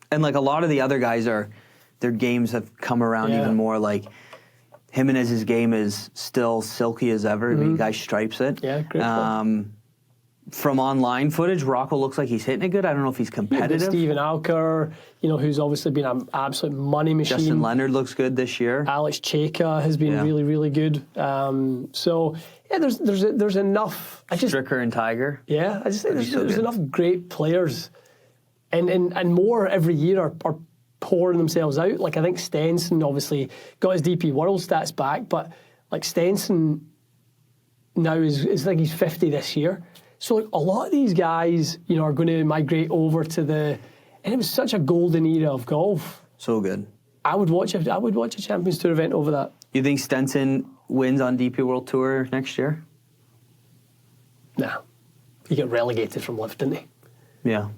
And like a lot of the other guys their games have come around even more. Like Jimenez's game is still silky as ever. I mean, guy stripes it. Yeah, great. from online footage, Rocco looks like he's hitting it good. I don't know if he's competitive. Stephen Alker, who's obviously been an absolute money machine. Justin Leonard looks good this year. Alex Cheka has been really, really good. So there's enough. Stricker and Tiger. Yeah, I just think there's enough great players, and more every year are pouring themselves out. Like I think Stenson obviously got his DP World stats back, but like Stenson now is like he's 50 this year. So like, a lot of these guys, are going to migrate over to and it was such a golden era of golf. So good. I would watch a Champions Tour event over that. You think Stenson wins on DP World Tour next year? Nah. He got relegated from LIV, didn't he? Yeah.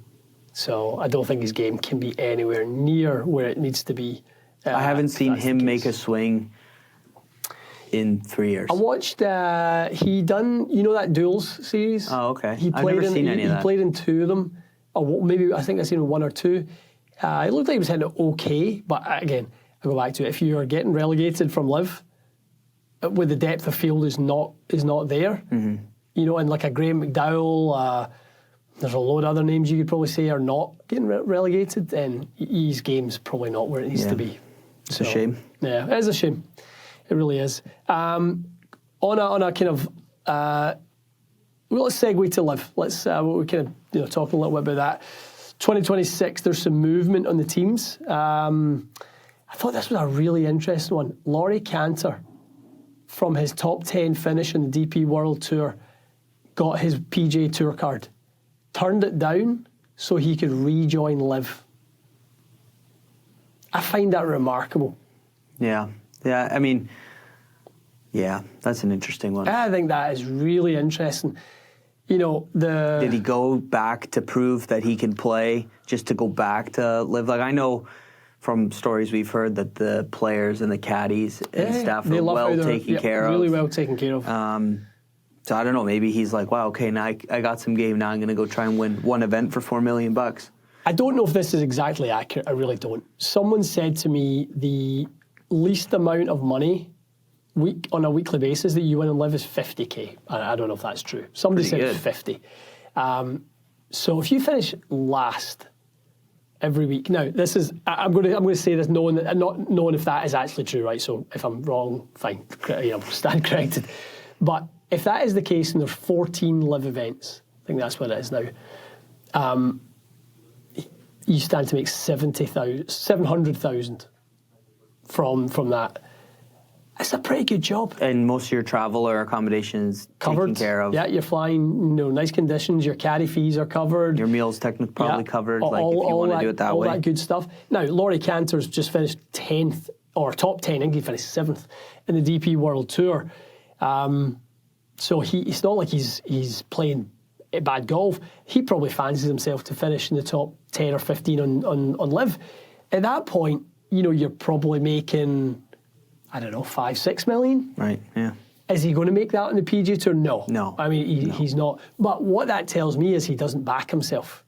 So I don't think his game can be anywhere near where it needs to be. I haven't seen him make a swing in 3 years. I watched, he done, that Duels series? Oh, okay. I've never seen any of that. He played in 2 of them. Or maybe, I think I've seen 1 or 2. It looked like he was hitting it okay, but again, I go back to it. If you are getting relegated from LIV, with the depth of field is not there, and like a Graham McDowell, there's a load of other names you could probably say are not getting relegated, then his game's probably not where it needs to be. It's a shame. Yeah, it is a shame. It really is. On a kind of, let's segue to LIV. Let's we kind of talk a little bit about that. 2026. There's some movement on the teams. I thought this was a really interesting one. Laurie Cantor, from his top 10 finish in the DP World Tour, got his PGA Tour card, turned it down so he could rejoin LIV. I find that remarkable. Yeah. I mean, that's an interesting one. I think that is really interesting. Did he go back to prove that he can play, just to go back to LIV? Like, I know from stories we've heard that the players and the caddies and staff are well taken care of. Really well taken care of. So I don't know, maybe he's like, wow, okay, now I got some game, now I'm going to go try and win one event for $4 million. I don't know if this is exactly accurate, I really don't. Someone said to me the least amount of money on a weekly basis that you win in LIV is 50k. I don't know if that's true. Somebody said it's 50. So if you finish last every week, now this is I'm going to say this not knowing if that is actually true, right? So if I'm wrong, fine, stand corrected. But if that is the case, and there's 14 LIV events, I think that's what it is now. You stand to make 700,000 from that. It's a pretty good job. And most of your travel or accommodations taken care of. Yeah, you're flying, nice conditions. Your caddy fees are covered. Your meals technically probably covered. If you want to do it that way. All that good stuff. Now, Laurie Cantor's just finished 10th or top 10. I think he finished 7th in the DP World Tour. So it's not like he's playing bad golf. He probably fancies himself to finish in the top 10 or 15 on LIV. At that point, you're probably making, I don't know, 5-6 million. Right, yeah. Is he going to make that on the PGA Tour? No. No. I mean, he's not. But what that tells me is he doesn't back himself.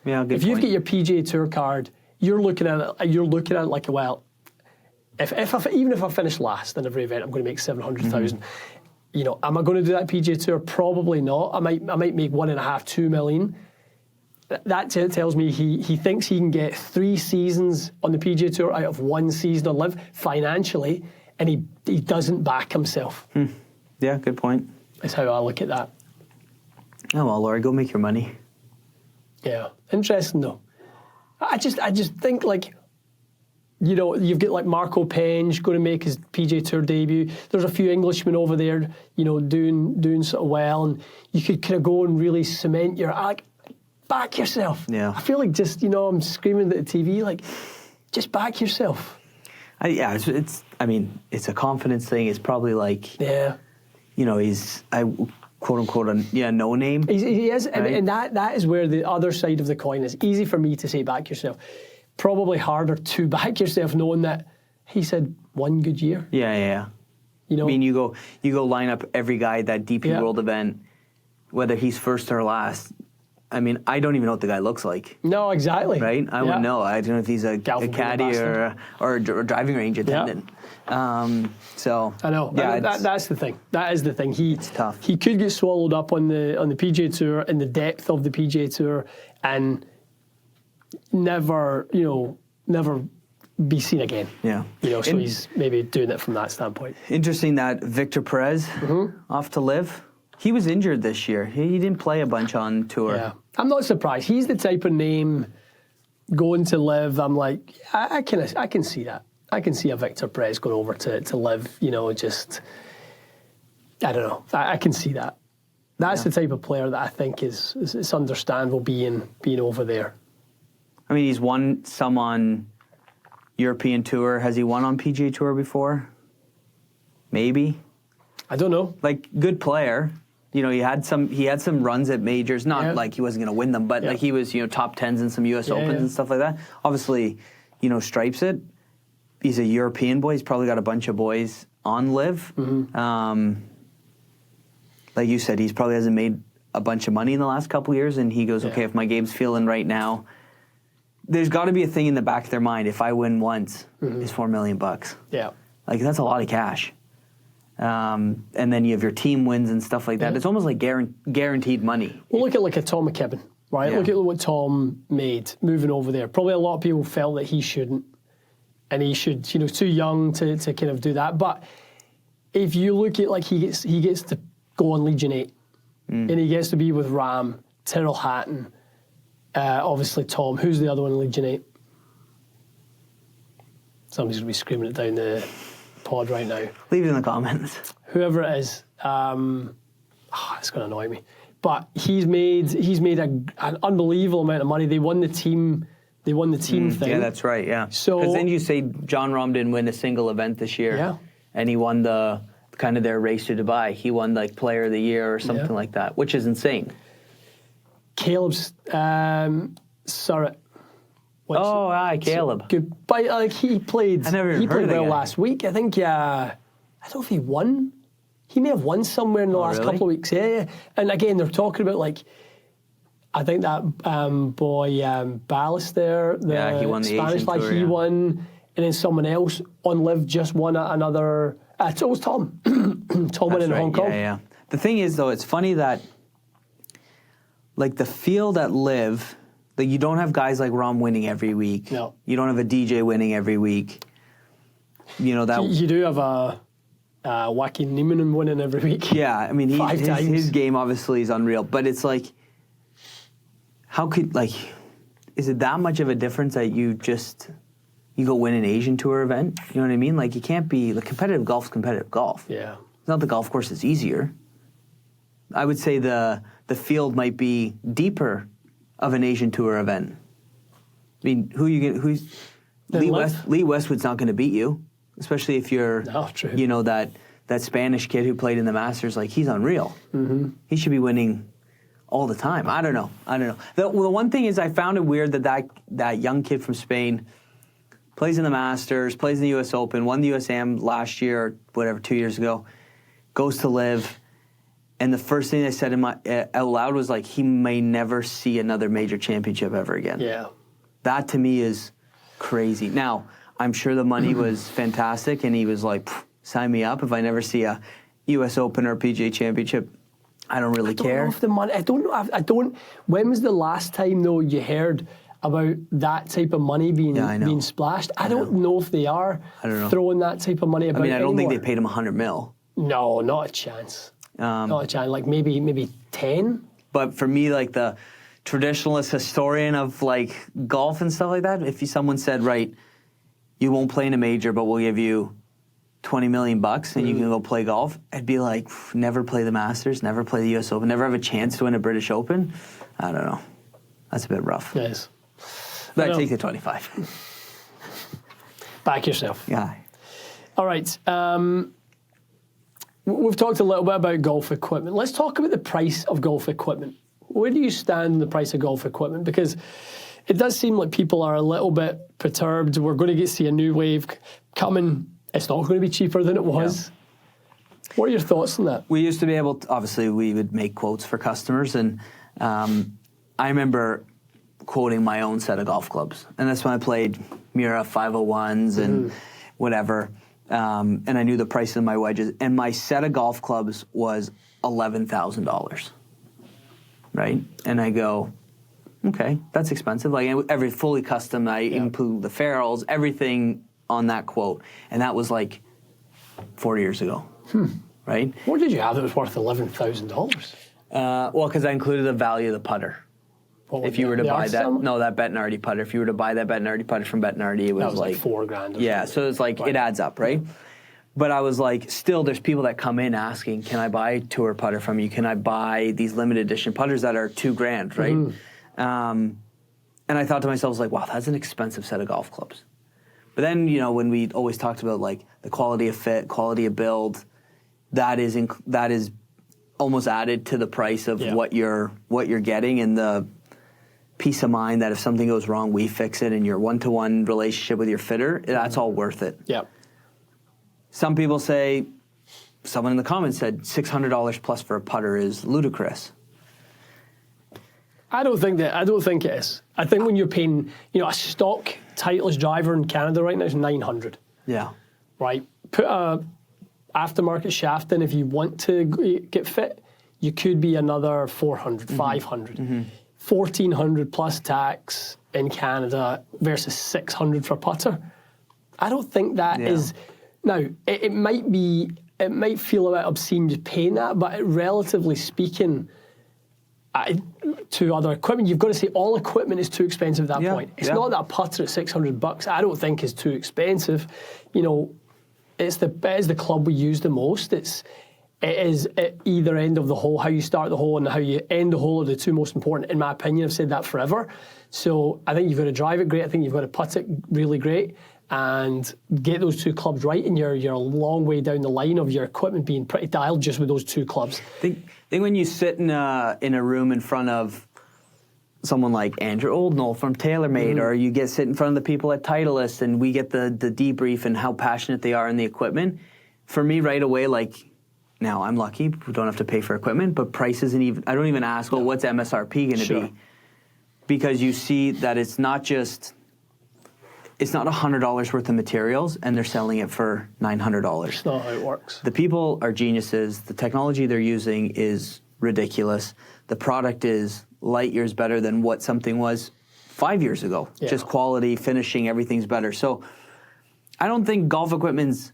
Yeah, good If you've got your PGA Tour card, you're looking at it like, well, even if I finish last in every event, I'm going to make 700,000. Am I going to do that PGA Tour? Probably not. I might make 1.5-2 million. That tells me he thinks he can get 3 seasons on the PGA Tour out of 1 season on LIV financially, and he doesn't back himself. Yeah, good point. That's how I look at that. Oh well, Laurie, go make your money. Yeah, interesting though. I just think you've got like Marco Penge going to make his PGA Tour debut. There's a few Englishmen over there, doing sort of well, and you could kind of go and really cement your back yourself. Yeah. I feel like just I'm screaming at the TV just back yourself. It's a confidence thing. It's probably like he's quote unquote a no name. He is, right? and that is where the other side of the coin is. Easy for me to say back yourself. Probably harder to back yourself knowing that he said 1 good year. Yeah. I mean, you go line up every guy at that DP World event, whether he's first or last. I mean, I don't even know what the guy looks like. No, exactly. Right? I wouldn't know. I don't know if he's a caddy or a driving range attendant. So I know. Yeah, that's the thing. That is the thing. It's tough. He could get swallowed up on the PGA Tour in the depth of the PGA Tour and never be seen again. Yeah. So he's maybe doing it from that standpoint. Interesting that Victor Perez off to live. He was injured this year. He didn't play a bunch on tour. Yeah. I'm not surprised. He's the type of name going to live. I'm like, I can see that. I can see a Victor Perez going over to live, just, I don't know. I can see that. That's the type of player that I think it's understandable being over there. I mean, he's won some on European Tour. Has he won on PGA Tour before? Maybe. I don't know. Like, good player. He had some runs at majors. Not like he wasn't going to win them, but like he was, top 10s in some U.S. Opens and stuff like that. Obviously, stripes it. He's a European boy. He's probably got a bunch of boys on live. Like you said, he's probably hasn't made a bunch of money in the last couple of years, and he goes, okay, if my game's feeling right now, there's got to be a thing in the back of their mind. If I win once, it's $4 million. Yeah, like that's a lot of cash. And then you have your team wins and stuff like that. It's almost like guaranteed money. Well, look at like a Tom McKibben, right? Look at what Tom made moving over there. Probably a lot of people felt that he shouldn't, and he should, too young to kind of do that. But if you look at like he gets to go on Legion 8, and he gets to be with Ram, Tyrrell Hatton, obviously Tom. Who's the other one in Legion 8? Somebody's going to be screaming it down the pod right now. Leave it in the comments. Whoever it is, it's going to annoy me. But he's made an unbelievable amount of money. They won the team thing. Yeah, that's right. Yeah. So because then you say John Rahm didn't win a single event this year, and he won the kind of their race to Dubai. He won like Player of the Year or something like that, which is insane. Caleb's Surratt. Caleb. Good, but like he played. I never even heard played of the well guy. last week. I think. I don't know if he won. He may have won somewhere in the last couple of weeks. Yeah. And again, they're talking about like. I think that boy Ballas there, he won the Spanish Asian flag, Tour, he won, and then someone else on Live just won another. It was Tom. Tom won in Hong Kong. Yeah. The thing is, though, it's funny that like the field at Live, like you don't have guys like Rahm winning every week. No. You don't have a DJ winning every week. That You do have a Joaquin Niemann winning every week. Yeah, I mean, his game obviously is unreal, but it's like, how could is it that much of a difference that you go win an Asian Tour event? You know what I mean? Like, you can't be, like, competitive golf's competitive golf. Yeah. It's not the golf course is easier. I would say the field might be deeper of an Asian Tour event. I mean, Lee Westwood's not going to beat you, especially if you're, true. that Spanish kid who played in the Masters, like, he's unreal. Mm-hmm. He should be winning all the time. I don't know. The one thing is I found it weird that young kid from Spain plays in the Masters, plays in the U.S. Open, won the U.S. Am last year, or whatever, 2 years ago, goes to Live, and the first thing I said out loud was like, he may never see another major championship ever again. Yeah. That to me is crazy. Now, I'm sure the money was fantastic, and he was like, sign me up if I never see a U.S. Open or PGA Championship. I don't really care. I don't know if the money. I don't know. I don't. When was the last time though you heard about that type of money being splashed? I don't know if they are throwing that type of money about. I mean, I don't anymore. think they paid him $100 million. No, not a chance. Not a chance. Like maybe 10. But for me, like the traditionalist historian of like golf and stuff like that, if someone said, right, you won't play in a major, but we'll give you $20 million and you can go play golf, I'd be like, never play the Masters, never play the U.S. Open, never have a chance to win a British Open. I don't know. That's a bit rough. Yes. But I'd take the 25. Back yourself. Yeah. All right. We've talked a little bit about golf equipment. Let's talk about the price of golf equipment. Where do you stand in the price of golf equipment? Because it does seem like people are a little bit perturbed. We're going to see a new wave coming. It's not going to be cheaper than it was. Yeah. What are your thoughts on that? We used to be able to, obviously, we would make quotes for customers, and I remember quoting my own set of golf clubs. And that's when I played Mira 501s and whatever. And I knew the price of my wedges. And my set of golf clubs was $11,000, right? And I go, okay, that's expensive. Like every fully custom, I include the ferrules, everything on that quote. And that was like 4 years ago, right? What did you have that was worth $11,000? Well, because I included the value of the putter. If you were to buy that, that Bettinardi putter. If you were to buy that Bettinardi putter from Bettinardi, it was like $4,000. Yeah, so it's like it adds up, right? But I was like, still, there's people that come in asking, "Can I buy a tour putter from you? Can I buy these limited edition putters that are $2,000, right?" And I thought to myself, I was like, "Wow, that's an expensive set of golf clubs." But then, when we always talked about like the quality of fit, quality of build, that is almost added to the price of what you're getting, and the peace of mind that if something goes wrong, we fix it, and your one-to-one relationship with your fitter, that's all worth it. Yeah. Some people say, someone in the comments said $600 plus for a putter is ludicrous. I don't think it is. I think when you're paying, a stock Titleist driver in Canada right now is $900. Yeah. Right? Put a aftermarket shaft in if you want to get fit, you could be another $400, $500. $1,400 plus tax in Canada versus $600 for putter. I don't think that is. Now, it might feel a bit obscene just paying that, but relatively speaking, to other equipment, you've got to say all equipment is too expensive at that point. It's not that a putter at $600 I don't think is too expensive. It's the club we use the most. It is at either end of the hole. How you start the hole and how you end the hole are the two most important, in my opinion. I've said that forever. So I think you've got to drive it great. I think you've got to putt it really great and get those two clubs right. And you're a long way down the line of your equipment being pretty dialed just with those two clubs. I think when you sit in a room in front of someone like Andrew Oldknoll from TaylorMade, or you sit in front of the people at Titleist, and we get the debrief and how passionate they are in the equipment. For me, right away, now, I'm lucky, we don't have to pay for equipment, but price isn't even, I don't even ask, what's MSRP going to be? Because you see that it's not $100 worth of materials and they're selling it for $900. That's not how it works. The people are geniuses. The technology they're using is ridiculous. The product is light years better than what something was 5 years ago. Yeah. Just quality, finishing, everything's better. So I don't think golf equipment's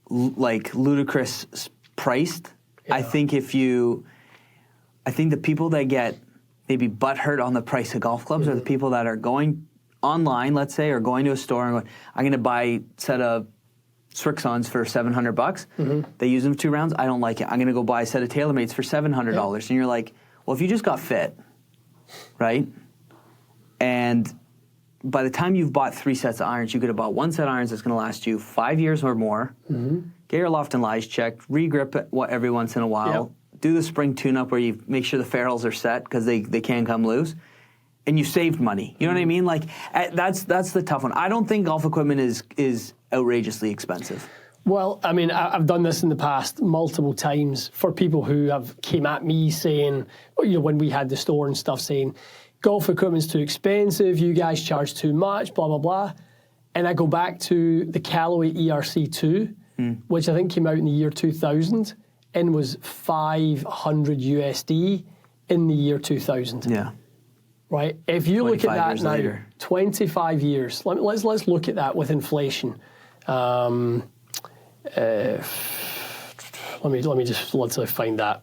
ludicrous priced. Yeah. I think the people that get maybe butthurt on the price of golf clubs are the people that are going online, let's say, or going to a store and going, I'm going to buy a set of Srixons for $700. They use them for 2 rounds. I don't like it. I'm going to go buy a set of TaylorMades for $700. Yeah. And you're like, well, if you just got fit, right? And by the time you've bought 3 sets of irons, you could have bought 1 set of irons that's going to last you 5 years or more. Get your loft and lies checked, re-grip it every once in a while, do the spring tune-up where you make sure the ferrules are set because they can come loose, and you saved money. You know what I mean? That's the tough one. I don't think golf equipment is outrageously expensive. Well, I mean, I've done this in the past multiple times for people who have came at me saying, when we had the store and stuff, saying, golf equipment's too expensive, you guys charge too much, blah, blah, blah. And I go back to the Callaway ERC2, which I think came out in the year 2000 and was $500 USD in the year 2000. Yeah. Right? If you look at that now, later. 25 years, let's look at that with inflation. Let me just find that.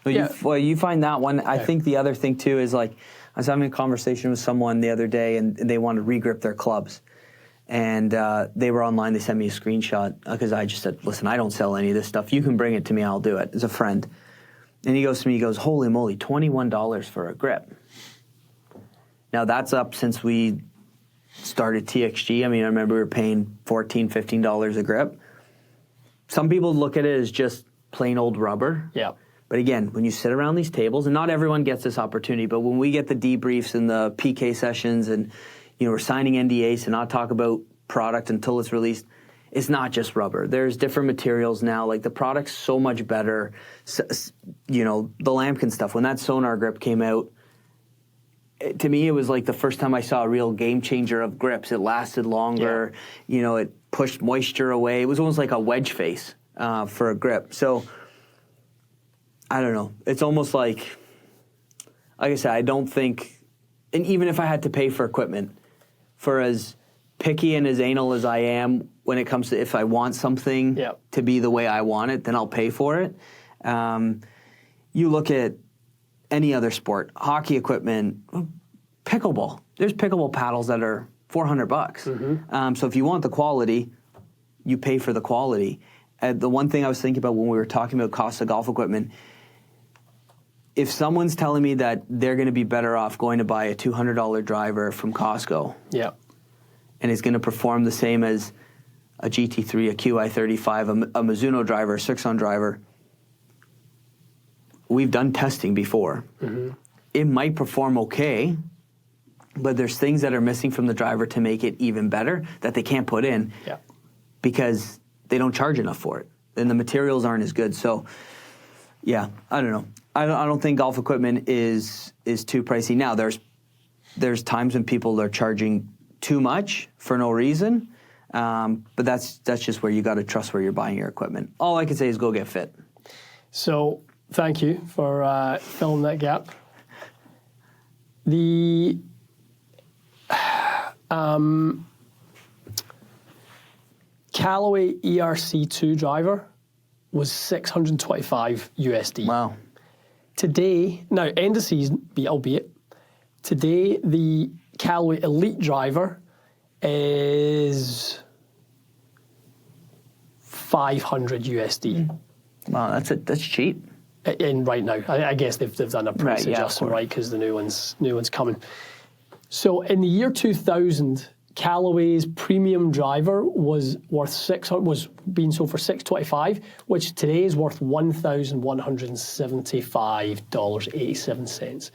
You find that one. I think the other thing too is I was having a conversation with someone the other day, and they wanted to re-grip their clubs, and they were online. They sent me a screenshot because I just said, "Listen, I don't sell any of this stuff. You can bring it to me. I'll do it." As a friend, and he goes to me, "Holy moly, $21 for a grip." Now that's up since we started TXG. I mean, I remember we were paying $14, $15 a grip. Some people look at it as just plain old rubber. Yeah. But again, when you sit around these tables, and not everyone gets this opportunity, but when we get the debriefs and the PK sessions and we're signing NDAs to not talk about product until it's released, it's not just rubber. There's different materials now. Like the product's so much better. You know, the Lambkin stuff, when that sonar grip came out, to me, it was like the first time I saw a real game changer of grips. It lasted longer. Yeah. You know, it pushed moisture away. It was almost like a wedge face for a grip. So, I don't know. It's almost like I said, I don't think, and even if I had to pay for equipment, for as picky and as anal as I am when it comes to if I want something to be the way I want it, then I'll pay for it. You look at any other sport, hockey equipment, pickleball. There's pickleball paddles that are $400. Mm-hmm. So if you want the quality, you pay for the quality. The one thing I was thinking about when we were talking about cost of golf equipment, if someone's telling me that they're going to be better off going to buy a $200 driver from Costco, and it's going to perform the same as a GT3, a QI35, a Mizuno driver, a 6-on driver, we've done testing before. Mm-hmm. It might perform okay, but there's things that are missing from the driver to make it even better that they can't put in because they don't charge enough for it, and the materials aren't as good. So, yeah, I don't know. I don't think golf equipment is too pricey. Now, there's times when people are charging too much for no reason, but that's just where you got to trust where you're buying your equipment. All I can say is go get fit. So, thank you for filling that gap. The Callaway ERC2 driver was $625 USD. Wow. Today, now end of season, albeit, today the Callaway Elite driver is $500 USD. Wow, that's cheap. And right now, I guess they've done a price adjustment, right? Because the new one's coming. So in the year 2000, Callaway's premium driver was being sold for $625, which today is worth $1,175.87.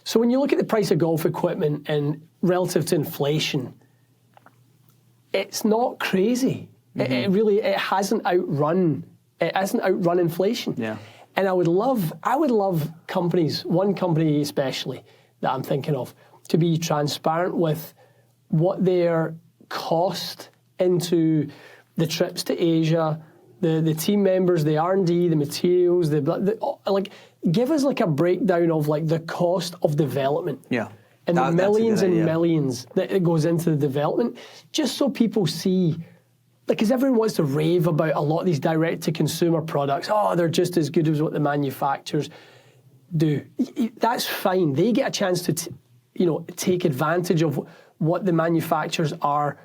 So when you look at the price of golf equipment and relative to inflation, it's not crazy. Mm-hmm. It hasn't outrun inflation. Yeah. And I would love companies, one company especially that I'm thinking of, to be transparent with what their cost into the trips to Asia, the team members, the R&D, the materials, give us like a breakdown of like the cost of development. Yeah. And the millions and millions that it goes into the development, just so people see, because everyone wants to rave about a lot of these direct-to-consumer products. Oh, they're just as good as what the manufacturers do. That's fine. They get a chance to, take advantage of what the manufacturers are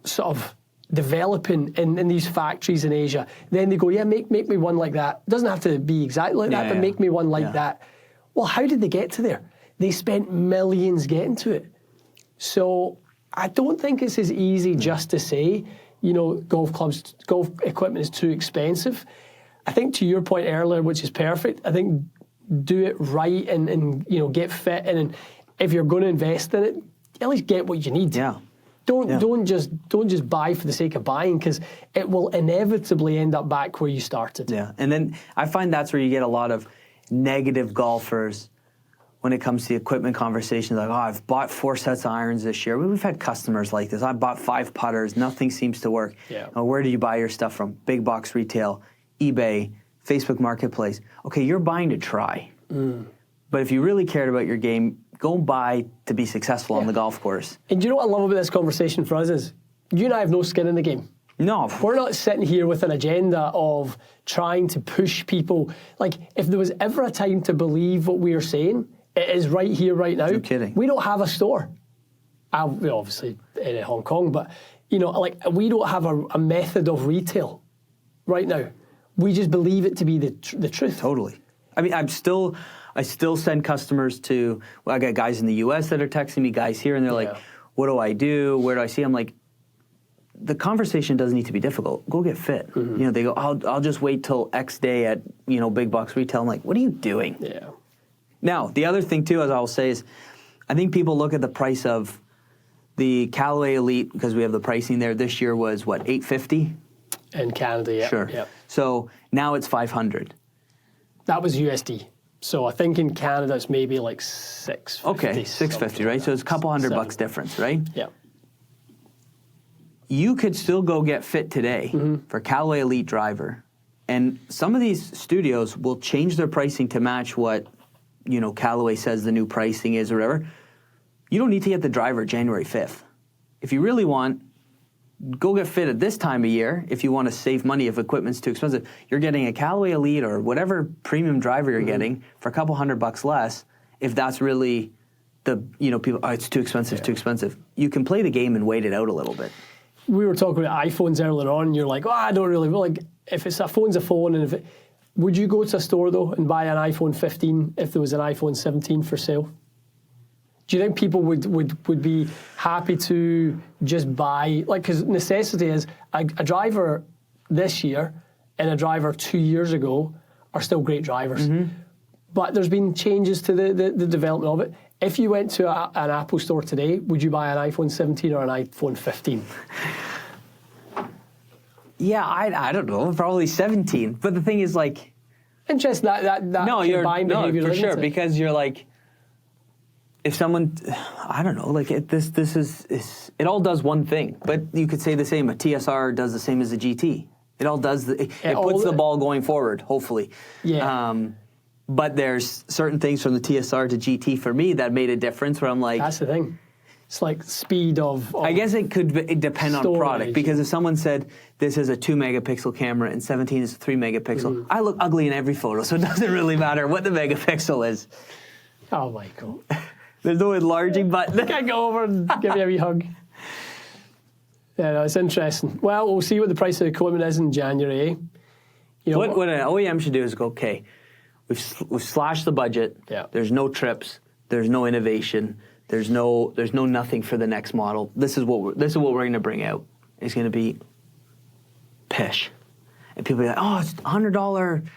sort of developing in these factories in Asia. Then they go, make me one like that. It doesn't have to be exactly like that, but make me one like that. Well, how did they get to there? They spent millions getting to it. So I don't think it's as easy just to say, golf equipment is too expensive. I think to your point earlier, which is perfect, I think do it right and get fit, and if you're going to invest in it, at least get what you need. Yeah. Don't just buy for the sake of buying, because it will inevitably end up back where you started. Yeah, and then I find that's where you get a lot of negative golfers when it comes to the equipment conversations, like, I've bought 4 sets of irons this year. We've had customers like this. I bought 5 putters. Nothing seems to work. Yeah. Where do you buy your stuff from? Big box retail, eBay, Facebook Marketplace. Okay, you're buying to try. But if you really cared about your game, go buy to be successful on the golf course. And you know what I love about this conversation for us is, you and I have no skin in the game. No. We're not sitting here with an agenda of trying to push people. Like, if there was ever a time to believe what we are saying, it is right here, right now. No kidding. We don't have a store. Obviously in Hong Kong, but we don't have a method of retail right now. We just believe it to be the truth. Totally. I mean, I still send customers to. Well, I got guys in the U.S. that are texting me, guys here, and they're like, "What do I do? Where do I see?" I'm like, the conversation doesn't need to be difficult. Go get fit. Mm-hmm. They go, "I'll just wait till X day at big box retail." I'm like, "What are you doing?" Yeah. Now, the other thing, too, as I'll say, is I think people look at the price of the Callaway Elite, because we have the pricing there, this year was what, $850? In Canada, yeah. Sure. Yep. So now it's $500. That was USD. So I think in Canada it's maybe like $650. Okay, $650, right? So it's a couple $100 difference, right? Yeah. You could still go get fit today for Callaway Elite driver, and some of these studios will change their pricing to match what, Callaway says the new pricing is or whatever. You don't need to get the driver January 5th. If you really want, go get fit at this time of year. If you want to save money, if equipment's too expensive, you're getting a Callaway Elite or whatever premium driver you're getting for a couple $100 less. If that's really the, people, it's too expensive, too expensive. You can play the game and wait it out a little bit. We were talking about iPhones earlier on, and you're like, I don't really, like, if it's a phone's a phone, and would you go to a store, though, and buy an iPhone 15 if there was an iPhone 17 for sale? Do you think people would be happy to just buy, like, because necessity is, a driver this year and a driver 2 years ago are still great drivers. But there's been changes to the development of it. If you went to an Apple store today, would you buy an iPhone 17 or an iPhone 15? Yeah, I don't know, probably 17. But the thing is, like... Interesting, that no, buying behavior. No, for sure, because you're like... If someone, I don't know, like this is it all does one thing, but you could say the same. A TSR does the same as a GT. It all does. It puts the ball going forward, hopefully. Yeah. But there's certain things from the TSR to GT for me that made a difference. Where I'm like, that's the thing. It's like speed of I guess it could depend on product, because if someone said this is a 2 megapixel camera and 17 is a 3 megapixel, I look ugly in every photo, so it doesn't really matter what the megapixel is. Oh, Michael. There's no enlarging button. Can I go over and give you a wee hug? Yeah, no, it's interesting. Well, we'll see what the price of the equipment is in January. What an OEM should do is go, okay, we've slashed the budget. Yeah. There's no trips. There's no innovation. There's no nothing for the next model. This is what we're going to bring out. It's going to be pish, and people be like, oh, it's $100.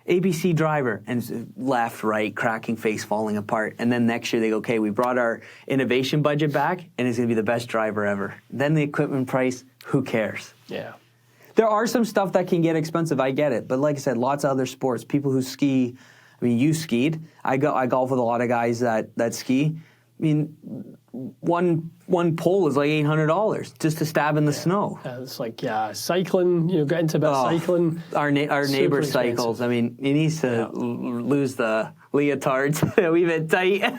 ABC driver, and it's left, right, cracking face, falling apart. And then next year they go, okay, we brought our innovation budget back, and it's going to be the best driver ever. Then the equipment price, who cares? Yeah. There are some stuff that can get expensive, I get it. But like I said, lots of other sports, people who ski, I mean, you skied. I golf with a lot of guys that ski. I mean, one pole is like $800 just to stab in the snow. It's like cycling. Get into a bit of cycling. Our neighbor cycles. I mean, he needs to lose the leotards a wee bit tight.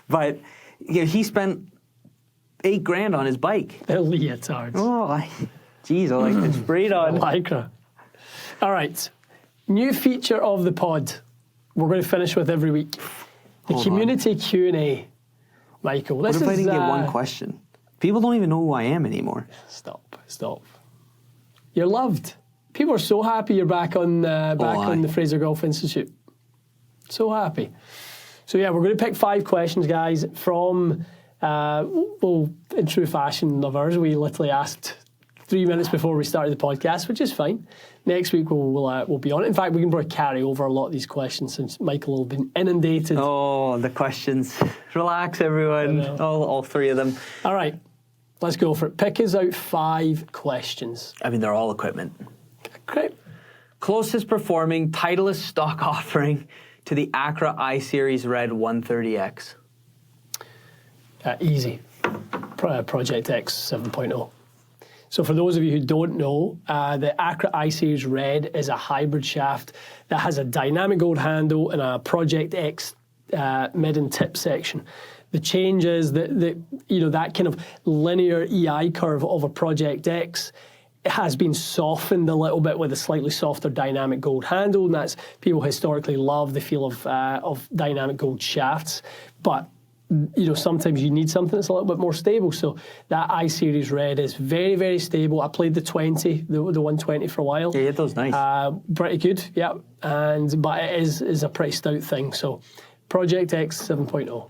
But he spent $8,000 on his bike. The leotards. Oh, geez, I like it sprayed on. Lycra. All right, new feature of the pod. We're going to finish with every week. The community Q&A. Michael, what if I didn't get one question? People don't even know who I am anymore. Stop. You're loved. People are so happy you're back on the Fraser Golf Institute. So happy. So we're going to pick 5 questions, guys, from, in true fashion of ours, we literally asked 3 minutes before we started the podcast, which is fine. Next week we'll be on it. In fact, we can probably carry over a lot of these questions since Michael will have been inundated. Oh, the questions. Relax, everyone. All 3 of them. All right, let's go for it. Pick us out 5 questions. I mean, they're all equipment. Great. Closest performing Titleist stock offering to the Acura I-Series Red 130X. Easy. Project X 7.0. So for those of you who don't know, the Acura I-Series Red is a hybrid shaft that has a dynamic gold handle and a Project X mid and tip section. The change is that kind of linear EI curve of a Project X has been softened a little bit with a slightly softer dynamic gold handle, and that's people historically love the feel of dynamic gold shafts, but sometimes you need something that's a little bit more stable. So that I-Series Red is very, very stable. I played the 120 for a while. Yeah, those nice. Pretty good, yeah. But it is a pretty stout thing. So Project X 7.0.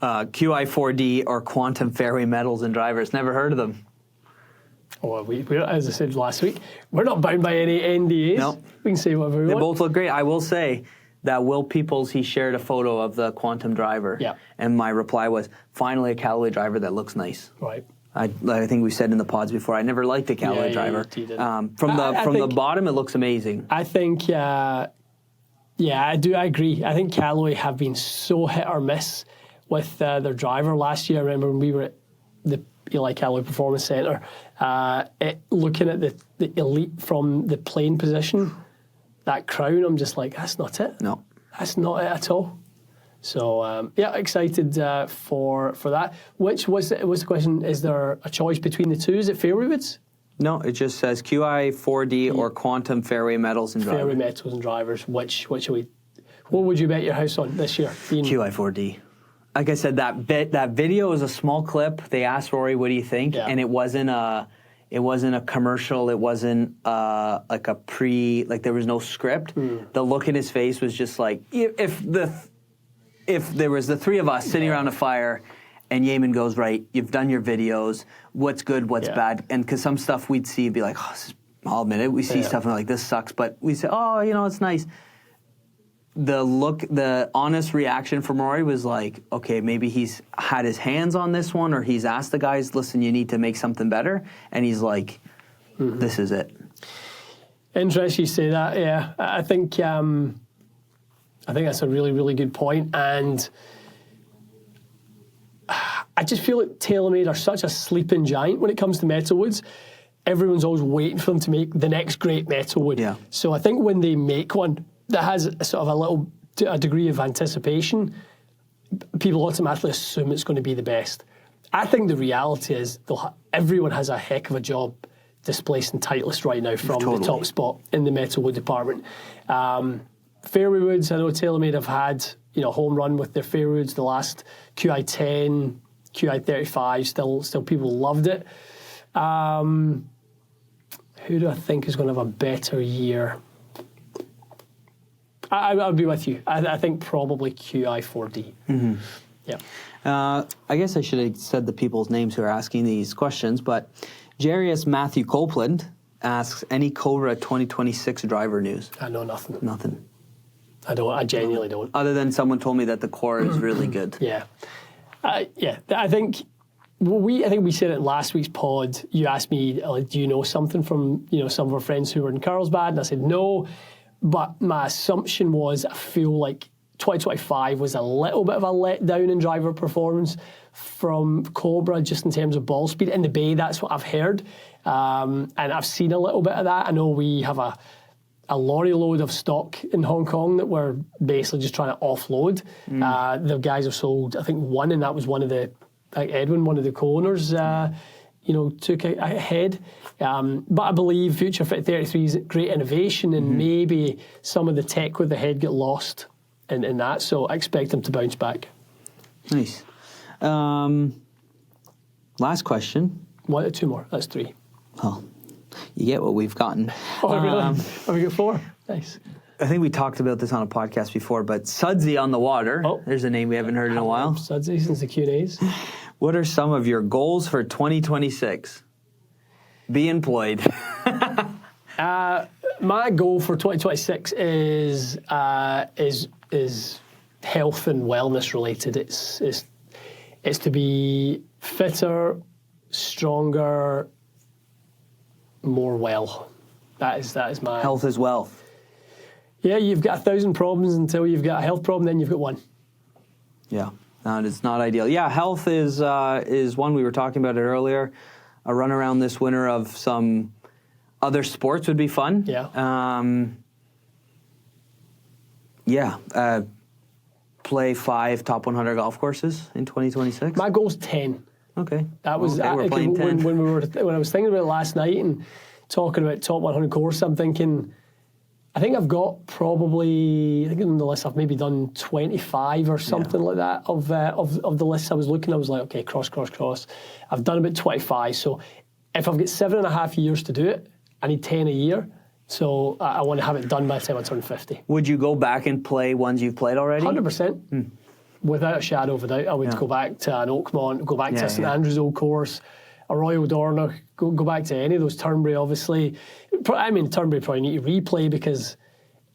QI4D or Quantum Fairway Metals and drivers. Never heard of them. Oh, we as I said last week, we're not bound by any NDAs. No. We can say whatever we want. They both look great. I will say, that Will Peoples, he shared a photo of the Quantum driver. Yeah. And my reply was, finally a Callaway driver that looks nice. Right. I think we said in the pods before, I never liked a Callaway driver. You did. From the bottom, it looks amazing. I think, I agree. I think Callaway have been so hit or miss with their driver last year. I remember when we were at the Eli Callaway Performance Centre, looking at the elite from the plane position, that crown, I'm just like, that's not it. No. That's not it at all. So, excited for that. Which was the question, is there a choice between the two? Is it fairway woods? No, it just says QI 4D or Quantum fairway metals and drivers. Fairway metals and drivers. What would you bet your house on this year? QI 4D. Like I said, that video was a small clip. They asked Rory, "What do you think?" Yeah. And it wasn't a commercial. It wasn't like there was no script. The look in his face was just like, if there was the three of us sitting around a fire, and Yeaman goes, right, you've done your videos. What's good? What's bad? And because some stuff we'd see, be like, I'll admit it. We see stuff and we're like, this sucks. But we say, it's nice. The honest reaction from Rory was like, okay, maybe he's had his hands on this one, or he's asked the guys, listen, you need to make something better. And he's like, this is it. Interesting you say that, yeah. I think that's a really, really good point. And I just feel like TaylorMade are such a sleeping giant when it comes to metal woods. Everyone's always waiting for them to make the next great metal wood. Yeah. So I think when they make one that has a sort of a degree of anticipation, people automatically assume it's going to be the best. I think the reality is everyone has a heck of a job displacing Titleist right now from the top spot in the metal wood department. Fairway woods, I know TaylorMade have had home run with their fairway woods. The last QI 10, QI 35, still people loved it. Who do I think is going to have a better year? I'll be with you. I think probably QI 4D. Mm-hmm. Yeah. I guess I should have said the people's names who are asking these questions, but Jarius Matthew Copeland asks, any Cobra 2026 driver news? I know nothing. Nothing. I don't. I genuinely don't. Other than someone told me that the core is really good. Yeah. I think we said it in last week's pod. You asked me, do you know something from some of our friends who were in Carlsbad? And I said no. But my assumption was I feel like 2025 was a little bit of a letdown in driver performance from Cobra, just in terms of ball speed. In the Bay, that's what I've heard. And I've seen a little bit of that. I know we have a lorry load of stock in Hong Kong that we're basically just trying to offload. The guys have sold, I think, one, and that was one of the, Edwin, one of the co-owners, took ahead. But I believe Future Fit 33 is great innovation, and maybe some of the tech with the head get lost in that. So I expect them to bounce back. Nice. Last question. Two more. That's three. Well, you get what we've gotten. Oh, really? Have we got four? Nice. I think we talked about this on a podcast before, but Sudsy on the water. Oh. There's a name we haven't heard in a while. Sudsy since the Q&As. What are some of your goals for 2026? Be employed. My goal for 2026 is health and wellness related. It's to be fitter, stronger, more well. That is my health is wealth. Yeah, you've got 1,000 problems until you've got a health problem, then you've got one. Yeah, it's not ideal. Yeah, health is one. We were talking about it earlier. A run around this winter of some other sports would be fun. Yeah. Play 5 top 100 golf courses in 2026. My goal's 10. Okay. That was we're playing 10. When I was thinking about it last night and talking about top 100 course, I'm thinking, I think I've got probably, I think on the list I've maybe done 25 or something like that of the lists I was looking. I was like, okay, cross. I've done about 25. So if I've got 7.5 years to do it, I need 10 a year. So I want to have it done by the time I turn 50. Would you go back and play ones you've played already? 100%. Without a shadow of a doubt. I would go back to an Oakmont, go back to a St Andrews Old Course, a Royal Dornoch, go back to any of those. Turnberry, obviously. Turnberry probably need to replay because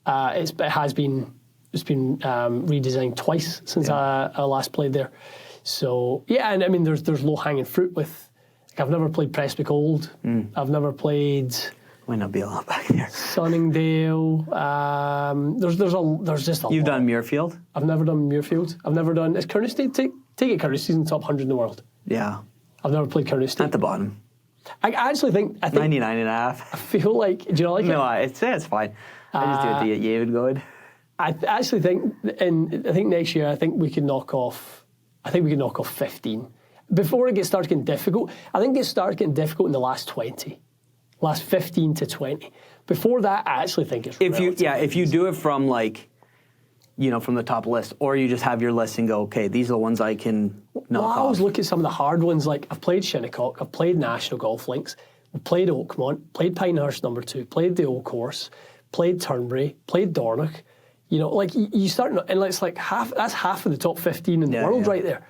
it has been It's been redesigned twice since I last played there. So yeah, and I mean there's low hanging fruit with. Like, I've never played Prestwick Old. I've never played. Might not be a lot back there. Sunningdale. There's just a lot. You've done Muirfield? I've never done Muirfield. I've never done. Is Courtney take it? Courtney's in the top 100 in the world. Yeah. I've never played Courtney. At the bottom. I actually think 99 and a half. I feel like. Do you not like it? No, it's fine. I just do it the David going. I actually think, I think next year, I think we can knock off 15. Before it gets started getting difficult, I think it started getting difficult in the last 20. Last 15 to 20. Before that, I actually think it's if you do it from like, from the top list, or you just have your list and go, okay, these are the ones I can knock off. I always look at some of the hard ones, like I've played Shinnecock, I've played National Golf Links, I've played Oakmont, played Pinehurst No. 2, played the Old Course, played Turnberry, played Dornoch. Like you start, and it's like that's half of the top 15 in the world right there.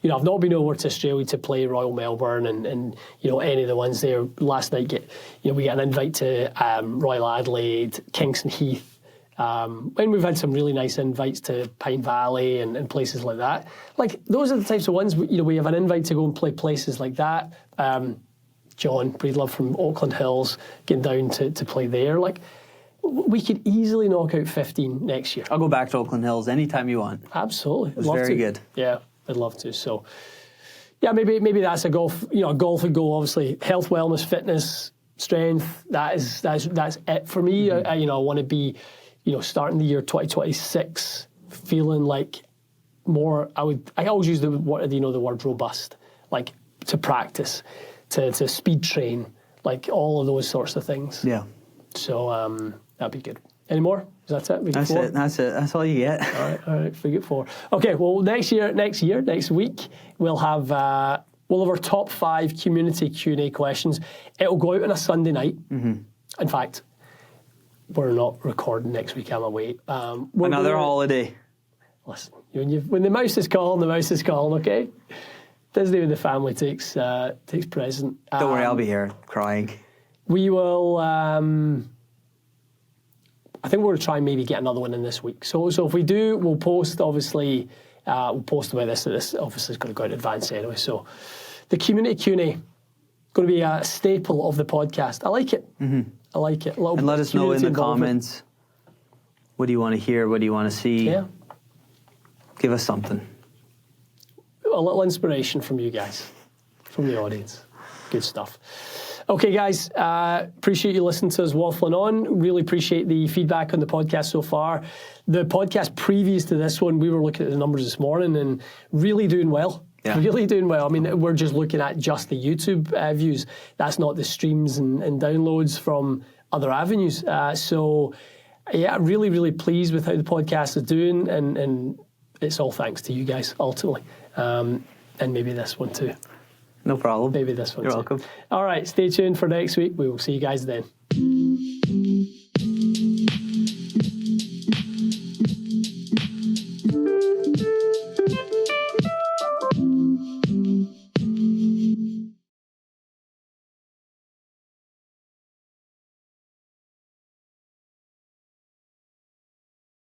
I've not been over to Australia to play Royal Melbourne and any of the ones there. Last night, we got an invite to Royal Adelaide, Kingston Heath, and we've had some really nice invites to Pine Valley and places like that. Like those are the types of ones we have an invite to go and play places like that. John Breedlove from Auckland Hills getting down to play there. Like we could easily knock out 15 next year. I'll go back to Auckland Hills anytime you want. Absolutely, it was very good. Yeah. I'd love to. So, yeah, maybe that's a golf. Golf would go obviously health, wellness, fitness, strength. That's it for me. I want to be, starting the year 2026 feeling like more. I always use the word robust, like to practice, to speed train, like all of those sorts of things. Yeah. So that'd be good. Any more? That's it. That's it. That's all you get. All right. We get 4. Okay. Well, next week we'll have our top 5 community Q&A questions. It'll go out on a Sunday night. Mm-hmm. In fact, we're not recording next week. I'm away. Another holiday. Listen, when the mouse is calling, the mouse is calling. Okay. Disney when the family takes precedent. Don't worry, I'll be here crying. We will. I think we're going to try and maybe get another one in this week. So if we do, we'll post, obviously, about this. This obviously is going to go out in advance anyway. So the community Q&A, going to be a staple of the podcast. I like it. Mm-hmm. I like it. And let us know in the comments, what do you want to hear? What do you want to see? Yeah. Give us something. A little inspiration from you guys, from the audience. Good stuff. Okay, guys, appreciate you listening to us waffling on. Really appreciate the feedback on the podcast so far. The podcast previous to this one, we were looking at the numbers this morning and really doing well. Yeah. Really doing well. I mean, we're just looking at just the YouTube views. That's not the streams and downloads from other avenues. So, yeah, really, really pleased with how the podcast is doing. And it's all thanks to you guys, ultimately. And maybe this one too. No problem. Maybe this one. You're welcome. All right, stay tuned for next week. We will see you guys then.